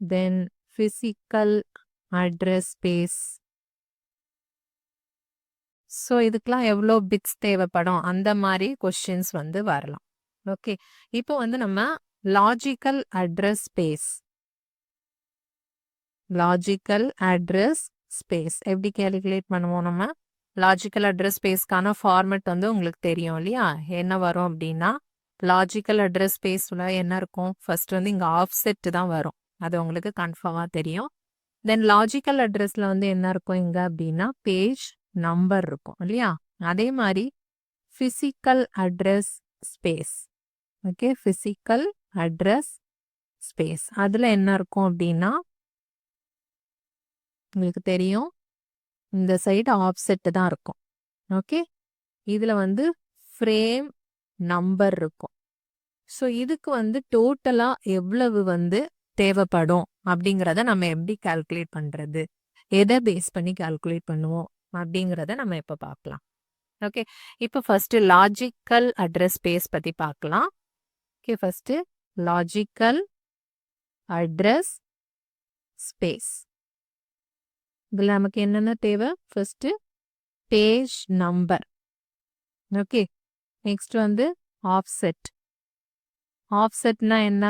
then physical address space. So இதுக்கெல்லாம் எவ்வளோ பிட்ஸ் தேவைப்படும் அந்த மாதிரி கொஸ்டின்ஸ் வந்து வரலாம். ஓகே, இப்போ வந்து நம்ம லாஜிக்கல் அட்ரஸ் ஸ்பேஸ் எப்படி கேல்குலேட் பண்ணுவோம்? நம்ம லாஜிக்கல் அட்ரஸ் ஸ்பேஸ்க்கான ஃபார்மெட் வந்து உங்களுக்கு தெரியும் இல்லையா? என்ன வரும் அப்படின்னா லாஜிக்கல் அட்ரஸ் ஸ்பேஸில் என்ன இருக்கும்? ஃபர்ஸ்ட் வந்து இங்கே ஆஃப்செட் தான் வரும். அது உங்களுக்கு கன்ஃபார்மாக தெரியும். தென் லாஜிக்கல் அட்ரஸில் வந்து என்ன இருக்கும் இங்கே அப்படின்னா பேஜ் நம்பர் இருக்கும் இல்லையா? அதே மாதிரி physical address space. Okay, physical address space அதில் என்ன இருக்கும் அப்படின்னா உங்களுக்கு தெரியும், இந்த சைடு ஆப்செட் தான் இருக்கும். ஓகே, இதில் வந்து ஃப்ரேம் நம்பர் இருக்கும். ஸோ இதுக்கு வந்து டோட்டலாக எவ்வளவு வந்து தேவைப்படும் அப்படிங்கிறத நம்ம எப்படி கால்குலேட் பண்ணுறது, எதை பேஸ் பண்ணி கால்குலேட் பண்ணுவோம் அப்படிங்கிறத நம்ம இப்போ பார்க்கலாம். ஓகே, இப்போ ஃபஸ்ட்டு லாஜிக்கல் அட்ரஸ் ஸ்பேஸ் பற்றி பார்க்கலாம். Okay, first logical address space. இதில் நமக்கு என்னென்ன தேவை? First page number. Okay, next வந்து ஆஃப்செட். ஆஃப்செட்னா என்ன?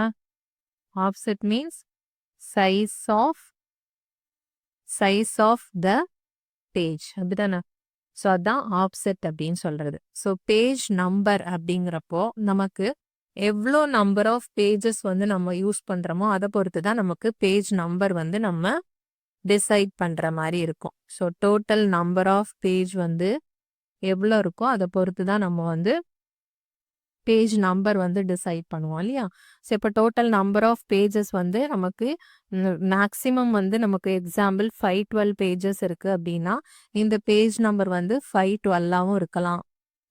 Offset means size of the page, அப்படிதானே? ஸோ அதான் ஆஃப்செட் அப்படின்னு சொல்றது. ஸோ பேஜ் நம்பர் அப்படிங்கிறப்போ நமக்கு எவ்வளோ நம்பர் ஆஃப் பேஜஸ் வந்து நம்ம யூஸ் பண்ணுறோமோ அதை பொறுத்து தான் நமக்கு பேஜ் நம்பர் வந்து நம்ம டிசைட் பண்ணுற மாதிரி இருக்கும். So total number of page வந்து எவ்வளோ இருக்கோ அதை பொறுத்து தான் நம்ம வந்து பேஜ் நம்பர் வந்து டிசைட் பண்ணுவோம் இல்லையா? ஸோ இப்போ டோட்டல் நம்பர் ஆஃப் பேஜஸ் வந்து நமக்கு மேக்ஸிமம் வந்து நமக்கு எக்ஸாம்பிள் 512 பேஜஸ் இருக்குது அப்படின்னா இந்த பேஜ் நம்பர் வந்து 512ஆகவும் இருக்கலாம்,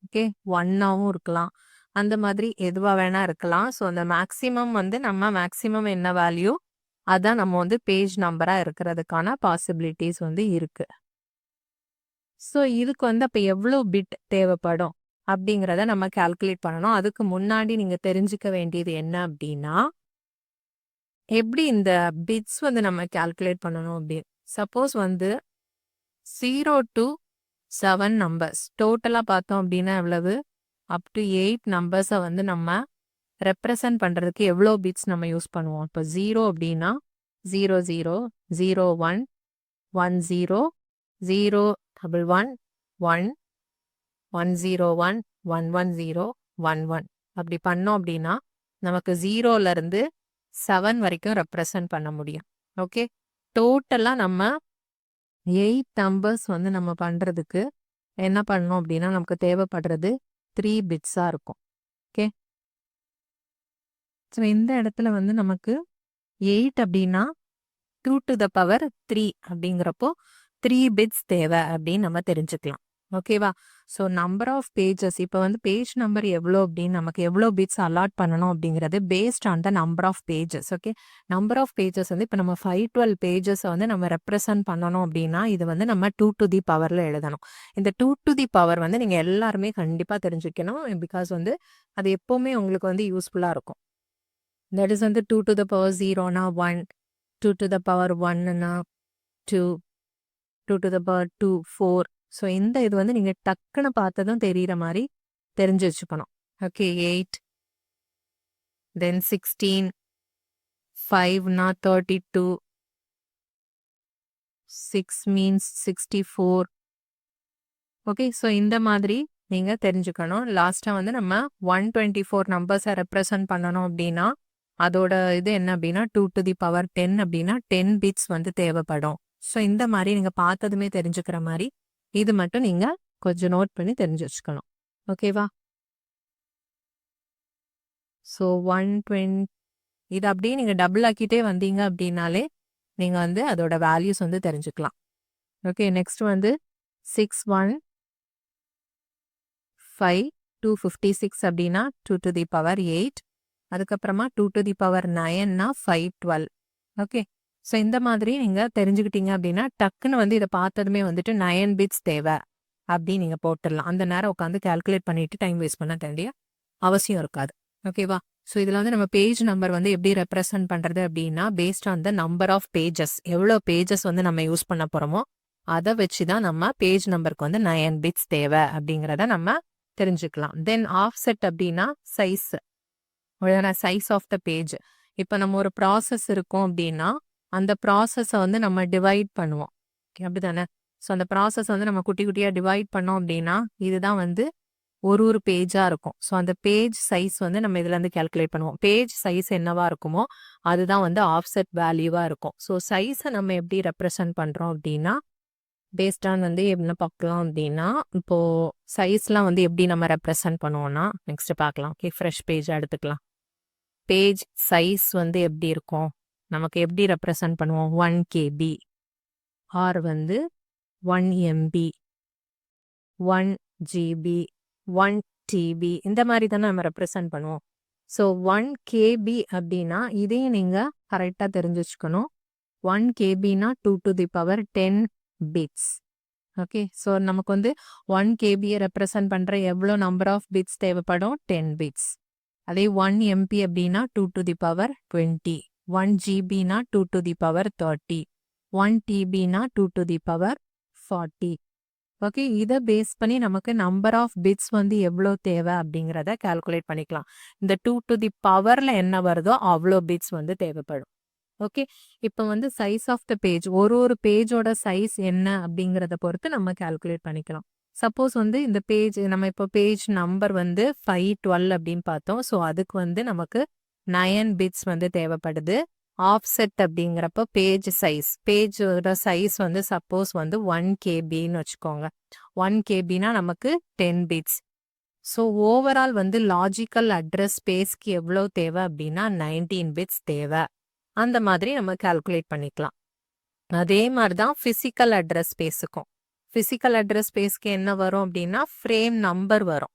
ஓகே, 1ஆகவும் இருக்கலாம், அந்த மாதிரி எதுவாக வேணால் இருக்கலாம். ஸோ அந்த மேக்ஸிமம் வந்து நம்ம மேக்ஸிமம் என்ன வேல்யூ அதான் நம்ம வந்து பேஜ் நம்பராக இருக்கிறதுக்கான பாசிபிலிட்டிஸ் வந்து இருக்குது. ஸோ இதுக்கு வந்து அப்போ எவ்வளோ பிட் தேவைப்படும் அப்படிங்கிறத நம்ம கால்குலேட் பண்ணணும். அதுக்கு முன்னாடி நீங்கள் தெரிஞ்சுக்க வேண்டியது என்ன அப்படின்னா, எப்படி இந்த பிட்ஸ் வந்து நம்ம கால்குலேட் பண்ணணும் அப்படி. சப்போஸ் வந்து 0 to 7 நம்பர்ஸ் டோட்டலாக பார்த்தோம் அப்படின்னா எவ்வளவு? அப் டு 8 நம்பர்ஸை வந்து நம்ம ரெப்ரசன்ட் பண்ணுறதுக்கு எவ்வளோ பிட்ஸ் நம்ம யூஸ் பண்ணுவோம்? இப்போ 0 அப்படின்னா 00, 01, 10, 011, 1, 101, 110, 11 அப்படி பண்ணோம் அப்படின்னா நமக்கு 0லேருந்து 7 வரைக்கும் ரெப்ரசன்ட் பண்ண முடியும். ஓகே, டோட்டலாக நம்ம 8 நம்பர்ஸ் வந்து நம்ம பண்ணுறதுக்கு என்ன பண்ணோம் அப்படின்னா நமக்கு தேவைப்படுறது 3 பிட்ஸாக இருக்கும். ஓகே, ஸோ இந்த இடத்துல வந்து நமக்கு 8 அப்படின்னா 2 to the power 3 அப்படிங்கிறப்போ 3 பிட்ஸ் தேவை அப்படின்னு நம்ம தெரிஞ்சுக்கலாம். ஓகேவா? ஸோ நம்பர் ஆஃப் பேஜஸ் இப்போ வந்து பேஜ் நம்பர் எவ்வளோ அப்படின்னு நமக்கு எவ்வளோ பிட்ஸ் அலாட் பண்ணணும் அப்படிங்கிறது based on the number of pages. Okay, number of pages வந்து இப்போ நம்ம 512 பேஜஸை வந்து நம்ம ரெப்ரசன்ட் பண்ணணும் அப்படின்னா இது வந்து நம்ம 2 to the பவரில் எழுதணும். இந்த 2 to the பவர் வந்து நீங்கள் எல்லாருமே கண்டிப்பாக தெரிஞ்சுக்கணும். பிகாஸ் வந்து அது எப்போவுமே உங்களுக்கு வந்து யூஸ்ஃபுல்லாக இருக்கும். தட் இஸ் வந்து 2 to the power 0னா 1, 2 to the power 1னா 2, 2 to the power 2, 4. So இந்த இது வந்து நீங்கள் டக்குன்னு பார்த்ததும் தெரிகிற மாதிரி தெரிஞ்சு வச்சுக்கணும். ஓகே, 8, தென் 16, 5னா 32, 6 மீன்ஸ் 64. ஓகே, ஸோ இந்த மாதிரி நீங்கள் தெரிஞ்சுக்கணும். லாஸ்ட்டாக வந்து நம்ம 124 நம்பர்ஸை ரெப்ரசன்ட் பண்ணணும் அப்படின்னா அதோட இது என்ன அப்படின்னா 2 to the power 10 அப்படின்னா 10 பிட்ஸ் வந்து தேவைப்படும். ஸோ இந்த மாதிரி நீங்கள் பார்த்ததுமே தெரிஞ்சுக்கிற மாதிரி இது மட்டும் நீங்கள் கொஞ்சம் நோட் பண்ணி தெரிஞ்சு வச்சுக்கணும். ஓகேவா? ஸோ 120 இது அப்படியே நீங்கள் டபுள் ஆக்கிட்டே வந்தீங்க அப்படின்னாலே நீங்கள் வந்து அதோட வேல்யூஸ் வந்து தெரிஞ்சுக்கலாம். ஓகே, நெக்ஸ்ட் வந்து 615 256 அப்படின்னா 2 to the power 8. அதுக்கப்புறமா 2 to the power 9னா 512. Okay, so இந்த மாதிரி நீங்கள் தெரிஞ்சுக்கிட்டீங்க அப்படின்னா டக்குன்னு வந்து இதை பார்த்ததுமே வந்துட்டு 9 பிட்ஸ் தேவை அப்படின்னு நீங்கள் போட்டுடலாம். அந்த நேரம் உட்காந்து கால்குலேட் பண்ணிட்டு டைம் வேஸ்ட் பண்ண வேண்டிய அவசியம் இருக்காது. ஓகேவா? ஸோ இதில் வந்து நம்ம பேஜ் நம்பர் வந்து எப்படி ரெப்ரசன்ட் பண்ணுறது அப்படின்னா based on the number of pages, எவ்வளோ பேஜஸ் வந்து நம்ம யூஸ் பண்ண போகிறோமோ அதை வச்சு தான் நம்ம பேஜ் நம்பருக்கு வந்து 9 பிட்ஸ் தேவை அப்படிங்கிறத நம்ம தெரிஞ்சுக்கலாம். தென் ஆஃப்செட் அப்படின்னா சைஸ் ஆஃப் த பேஜ். இப்போ நம்ம ஒரு ப்ராசஸ் இருக்கும் அப்படின்னா அந்த ப்ராசஸை வந்து நம்ம டிவைட் பண்ணுவோம். ஓகே, அப்படிதானே? ஸோ அந்த ப்ராசஸ் வந்து நம்ம குட்டி குட்டியாக டிவைட் பண்ணோம் அப்படின்னா இதுதான் வந்து ஒரு பேஜா இருக்கும். ஸோ அந்த பேஜ் சைஸ் வந்து நம்ம இதுலேருந்து கால்குலேட் பண்ணுவோம். பேஜ் சைஸ் என்னவா இருக்குமோ அதுதான் வந்து ஆஃப்செட் வேல்யூவா இருக்கும். ஸோ சைஸை நம்ம எப்படி ரெப்ரசன்ட் பண்றோம் அப்படின்னா பேஸ்ட் ஆன் வந்து என்ன பார்க்கலாம் அப்படின்னா இப்போ சைஸ்லாம் வந்து எப்படி நம்ம ரெப்ரசன்ட் பண்ணுவோம்னா நெக்ஸ்ட் பார்க்கலாம். ஓகே, ஃப்ரெஷ் பேஜ் எடுத்துக்கலாம். பேஜ் சைஸ் வந்து எப்படி இருக்கும், நமக்கு எப்படி ரெப்ரசன்ட் பண்ணுவோம், 1 KB ஆர் வந்து 1 MB 1 GB 1 TB இந்த மாதிரி தானே நம்ம ரெப்ரசன்ட் பண்ணுவோம். ஸோ 1 KB அப்படின்னா இதையும் நீங்கள் கரெக்டாக தெரிஞ்சு வச்சுக்கணும். 1 KBனா 2 to the power 10 bits. Okay, so நமக்கு வந்து 1 KBயை ரெப்ரசன்ட் பண்ணுற எவ்வளோ நம்பர் ஆஃப் பிட்ஸ் தேவைப்படும், 10 பிட்ஸ். அதே 1 MP அப்படின்னா 2 to the power 20, 1 GBனா 2 to the power 30, 1 TBனா 2 to the power 40. Okay, இதை பேஸ் பண்ணி நமக்கு நம்பர் ஆஃப் பிட்ஸ் வந்து எவ்வளோ தேவை அப்படிங்கிறத கால்குலேட் பண்ணிக்கலாம். இந்த 2 to the பவரில் என்ன வருதோ அவ்வளோ பிட்ஸ் வந்து தேவைப்படும். ஓகே, இப்போ வந்து சைஸ் ஆஃப் த பேஜ் ஒரு பேஜோட சைஸ் என்ன அப்படிங்கிறத பொறுத்து நம்ம கால்குலேட் பண்ணிக்கலாம். சப்போஸ் வந்து இந்த பேஜ் நம்ம இப்போ பேஜ் நம்பர் வந்து 512 அப்படின்னு பார்த்தோம். ஸோ அதுக்கு வந்து நமக்கு 9 பிட்ஸ் வந்து தேவைப்படுது. ஆஃப்செட் அப்படிங்கிறப்ப பேஜோட சைஸ் வந்து சப்போஸ் வந்து 1 KBன்னு வச்சுக்கோங்க. 1 KBனா நமக்கு 10 பிட்ஸ். ஸோ ஓவரால் வந்து லாஜிக்கல் அட்ரஸ் ஸ்பேஸ்க்கு எவ்வளோ தேவை அப்படின்னா 19 பிட்ஸ் தேவை. அந்த மாதிரி நம்ம கால்குலேட் பண்ணிக்கலாம். அதே மாதிரி தான் ஃபிசிக்கல் அட்ரஸ் ஸ்பேஸுக்கும். ஃபிசிக்கல் அட்ரஸ் ஸ்பேஸ்க்கு என்ன வரும் அப்படின்னா ஃப்ரேம் நம்பர் வரும்.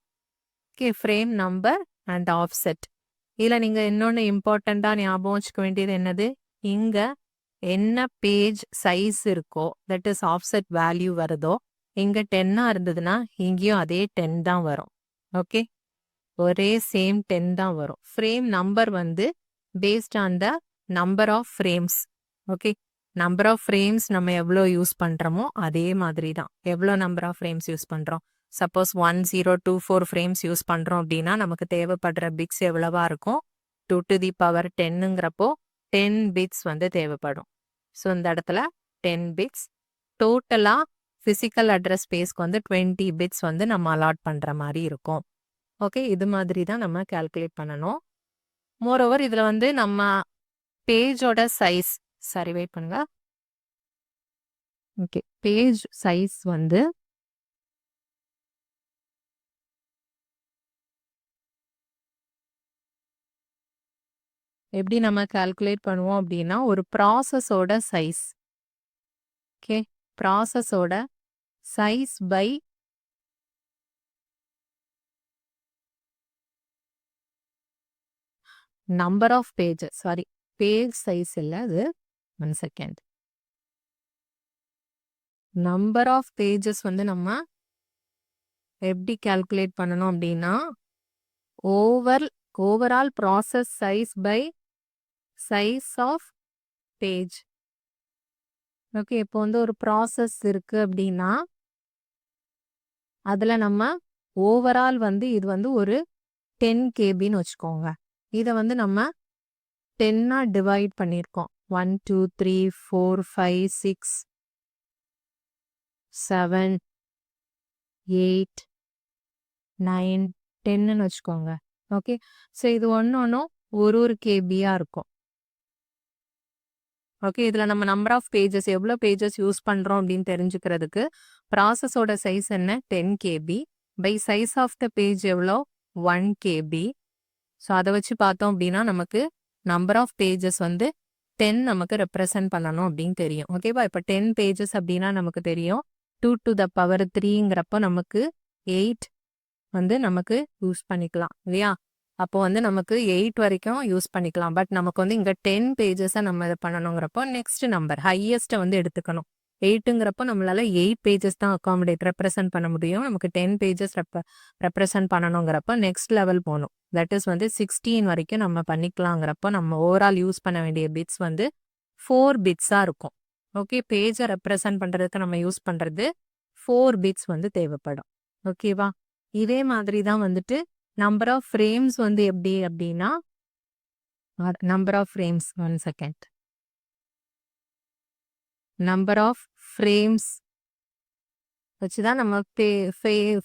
Okay, frame number and offset. இதில் நீங்கள் இன்னொன்று இம்பார்ட்டண்ட்டாக ஞாபகம் வச்சுக்க வேண்டியது என்னது, இங்கே என்ன பேஜ் சைஸ் இருக்கோ தட் இஸ் ஆஃப்செட் வேல்யூ வருதோ, இங்கே 10ஆக இருந்ததுன்னா இங்கேயும் அதே 10 தான் வரும். ஓகே, ஒரே சேம் 10 தான் வரும். ஃப்ரேம் நம்பர் வந்து based on the number of frames. Okay, number of frames நம்ம எவ்வளோ யூஸ் பண்ணுறோமோ அதே மாதிரி தான். எவ்வளோ நம்பர் ஆஃப் ஃப்ரேம்ஸ் யூஸ் பண்ணுறோம், சப்போஸ் 1024 ஃப்ரேம்ஸ் யூஸ் பண்ணுறோம் அப்படின்னா நமக்கு தேவைப்படுற பிட்ஸ் எவ்வளவா இருக்கும், 2 to the power 10ங்கிறப்போ 10 பிட்ஸ் வந்து தேவைப்படும். ஸோ இந்த இடத்துல 10 பிட்ஸ் டோட்டலாக ஃபிசிக்கல் அட்ரஸ் ஸ்பேஸ்க்கு வந்து 20 பிட்ஸ் வந்து நம்ம அலாட் பண்ணுற மாதிரி இருக்கும். ஓகே, இது மாதிரி தான் நம்ம கால்குலேட் பண்ணணும். மோரோவர் இதில் வந்து நம்ம பேஜோட சைஸ் வெயிட் பண்ணுங்க. ஓகே, பேஜ் சைஸ் வந்து எப்படி நம்ம கால்குலேட் பண்ணுவோம் அப்படின்னா ஒரு ப்ராசஸோட சைஸ். ஓகே, ப்ராசஸோட size by number of pages. Sorry, page size இல்லை அது, 1 செகண்ட். நம்பர் ஆஃப் பேஜஸ் வந்து நம்ம எப்படி கால்குலேட் பண்ணணும் அப்படின்னா overall process size by size of page. Okay, இப்போ வந்து ஒரு ப்ராசஸ் இருக்கு அப்படின்னா அதில் நம்ம ஓவரால் வந்து இது வந்து ஒரு 10 KBன்னு வச்சுக்கோங்க. இதை வந்து நம்ம 10ஆக டிவைட் பண்ணியிருக்கோம். 1 2 3 4 5 6 7 8 9 10ன்னு வச்சுக்கோங்க. ஓகே, ஸோ இது ஒன்றும் ஒரு கேபியாக இருக்கும். ஓகே, இதில் நம்ம நம்பர் ஆஃப் பேஜஸ் எவ்வளோ பேஜஸ் யூஸ் பண்ணுறோம் அப்படின்னு தெரிஞ்சுக்கிறதுக்கு ப்ராசஸோட சைஸ் என்ன, 10 KB by size of the page எவ்வளோ, 1 KB. ஸோ அதை வச்சு பார்த்தோம் அப்படின்னா நமக்கு நம்பர் ஆஃப் பேஜஸ் வந்து 10 நமக்கு ரெப்ரசன்ட் பண்ணணும் அப்படின்னு தெரியும். ஓகேவா, இப்போ 10 பேஜஸ் அப்படின்னா நமக்கு தெரியும் 2 to the power 3ங்கிறப்போ நமக்கு 8 வந்து நமக்கு யூஸ் பண்ணிக்கலாம் இல்லையா. அப்போ வந்து நமக்கு 8 வரைக்கும் யூஸ் பண்ணிக்கலாம். பட் நமக்கு வந்து இங்கே 10 பேஜஸை நம்ம இது பண்ணணுங்கிறப்போ நெக்ஸ்ட் நம்பர் ஹையஸ்ட்டை வந்து எடுத்துக்கணும். 8ங்கிறப்போ நம்மளால 8 பேஜஸ் தான் அகாமடேட் ரெப்ரசன்ட் பண்ண முடியும். நமக்கு 10 பேஜஸ் ரெப்ரசன்ட் பண்ணணுங்கிறப்போ நெக்ஸ்ட் லெவல் போகணும். தட் இஸ் வந்து 16 வரைக்கும் நம்ம பண்ணிக்கலாங்கிறப்போ நம்ம ஓவரால் யூஸ் பண்ண வேண்டிய பிட்ஸ் வந்து 4 பிட்ஸாக இருக்கும். ஓகே, பேஜை ரெப்ரசன்ட் பண்ணுறதுக்கு நம்ம யூஸ் பண்ணுறது 4 பிட்ஸ் வந்து தேவைப்படும். ஓகேவா, இதே மாதிரி தான் வந்துட்டு நம்பர் ஆஃப் ஃப்ரேம்ஸ் வந்து எப்படி அப்படின்னா number of frames 1 second. Number of frames வச்சு தான் நம்ம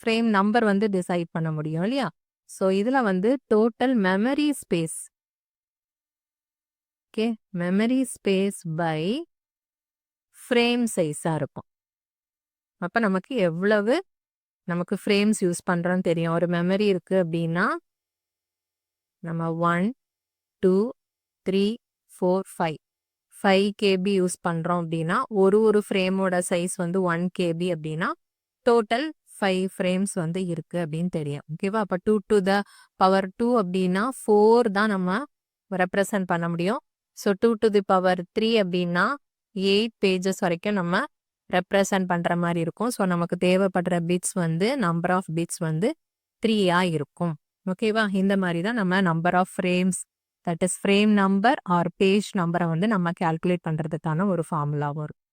ஃப்ரேம் நம்பர் வந்து டிசைட் பண்ண முடியும் இல்லையா? ஸோ இதில் வந்து total memory space, okay, memory space by frame சைஸாக இருக்கும். அப்போ நமக்கு எவ்வளவு நமக்கு ஃப்ரேம்ஸ் யூஸ் பண்ணுறோன்னு தெரியும். ஒரு மெமரி இருக்குது அப்படின்னா நம்ம 1 2 3 4 5 KB யூஸ் பண்ணுறோம் அப்படின்னா ஒரு ஃப்ரேமோட சைஸ் வந்து 1 KB அப்படின்னா டோட்டல் 5 ஃப்ரேம்ஸ் வந்து இருக்குது அப்படின்னு தெரியும். ஓகேவா? அப்போ 2 to the power 2 அப்படின்னா 4 தான் நம்ம ரெப்ரசன்ட் பண்ண முடியும். ஸோ 2 to the power 3 அப்படின்னா 8 பேஜஸ் வரைக்கும் நம்ம ரெப்ரசன்ட் பண்ணுற மாதிரி இருக்கும். ஸோ நமக்கு தேவைப்படுற பிட்ஸ் வந்து நம்பர் ஆஃப் பிட்ஸ் வந்து 3 இருக்கும். ஓகேவா? இந்த மாதிரி தான் நம்ம number of frames, that is frame number or page நம்பரை வந்து நம்ம கால்குலேட் பண்ணுறதுக்கான ஒரு ஃபார்முலாவும் இருக்கும்.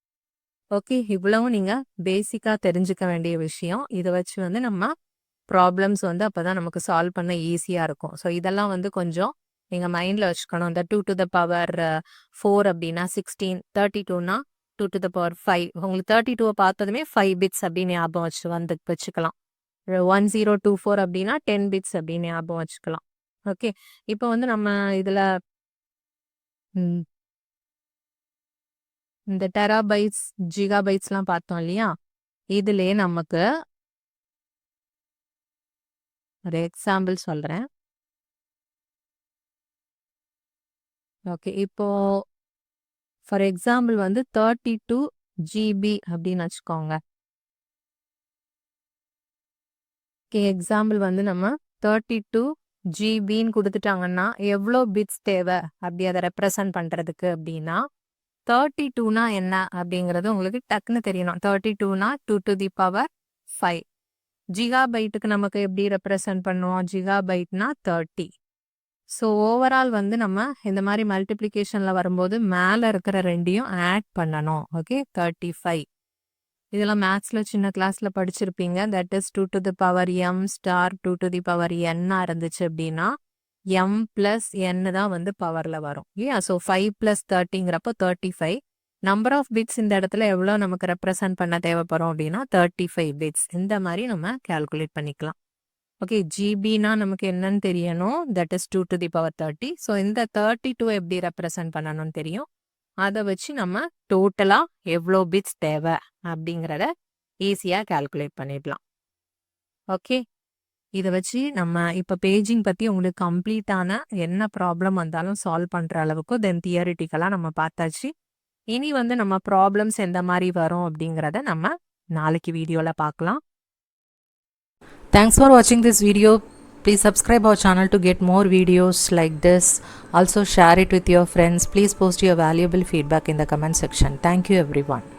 ஓகே, இவ்வளவும் நீங்கள் பேசிக்காக தெரிஞ்சுக்க வேண்டிய விஷயம். இதை வச்சு வந்து நம்ம ப்ராப்ளம்ஸ் வந்து அப்போ தான் நமக்கு சால்வ் பண்ண ஈஸியாக இருக்கும். ஸோ இதெல்லாம் வந்து கொஞ்சம் நீங்கள் மைண்டில் வச்சுக்கணும். இந்த 2 to the power 4 அப்படின்னா 16, 32னா 2 to the power 5. உங்களுக்கு 32 பார்த்ததுமே 5 பிட்ஸ் அப்படின்னு ஞாபகம் வச்சுக்கலாம். 1024 அப்படின்னா 10 பிட்ஸ் அப்படின்னு ஞாபகம் வச்சுக்கலாம். ஓகே, இப்போ வந்து நம்ம இதில் இந்த டெராபைட்ஸ் ஜிகாபைட்ஸ்லாம் பார்த்தோம் இல்லையா? இதுலேயே நமக்கு ஒரு எக்ஸாம்பிள் சொல்கிறேன். ஓகே, இப்போ ஃபார் எக்ஸாம்பிள் வந்து 32 GB அப்படின்னு வச்சுக்கோங்க. ஓகே, எக்ஸாம்பிள் வந்து நம்ம 32 GBன்னு கொடுத்துட்டாங்கன்னா எவ்வளோ பிட்ஸ் தேவை அப்படி அதை ரெப்ரசன்ட் பண்ணுறதுக்கு அப்படின்னா 32னா என்ன அப்படிங்கிறது உங்களுக்கு டக்குன்னு தெரியணும். 32னா 2 to the power 5. ஜிகாபைட்டுக்கு நமக்கு எப்படி ரெப்ரசன்ட் பண்ணுவோம்? ஜிகாபைட்னா 30. ஸோ ஓவரால் வந்து நம்ம இந்த மாதிரி மல்டிப்ளிகேஷனில் வரும்போது மேலே இருக்கிற ரெண்டையும் ஆட் பண்ணணும். ஓகே, 35. இதெல்லாம் மேத்ஸில் சின்ன கிளாஸில் படிச்சிருப்பீங்க. That is 2 to the power m star 2 to the power n இருந்துச்சு அப்படின்னா m plus n தான் வந்து பவரில் வரும் இல்லையா? ஸோ 5 plus 30ங்கிறப்போ 35. நம்பர் ஆஃப் பிட்ஸ் இந்த இடத்துல எவ்வளோ நமக்கு ரெப்ரசன்ட் பண்ண தேவைப்படும் அப்படின்னா 35 பிட்ஸ். இந்த மாதிரி நம்ம கால்குலேட் பண்ணிக்கலாம். ஓகே, ஜிபினா நமக்கு என்னன்னு தெரியணும். That is 2 to the power 30. So இந்த 32 எப்படி ரெப்ரசன்ட் பண்ணணும்னு தெரியும். அதை வச்சு நம்ம டோட்டலாக எவ்வளோ பிட்ஸ் தேவை அப்படிங்கிறத ஈஸியாக கால்குலேட் பண்ணிடலாம். ஓகே, இதை வச்சு நம்ம இப்போ பேஜிங் பற்றி உங்களுக்கு கம்ப்ளீட்டான என்ன ப்ராப்ளம் வந்தாலும் சால்வ் பண்ணுற அளவுக்கு தென் தியரிட்டிக்கலாக நம்ம பார்த்தாச்சு. இனி வந்து நம்ம ப்ராப்ளம்ஸ் எந்த மாதிரி வரும் அப்படிங்கிறத நம்ம நாளைக்கு வீடியோவில் பார்க்கலாம். Thanks for watching this video. Please subscribe our channel to get more videos like this. Also share it with your friends. Please post your valuable feedback in the comment section. Thank you everyone.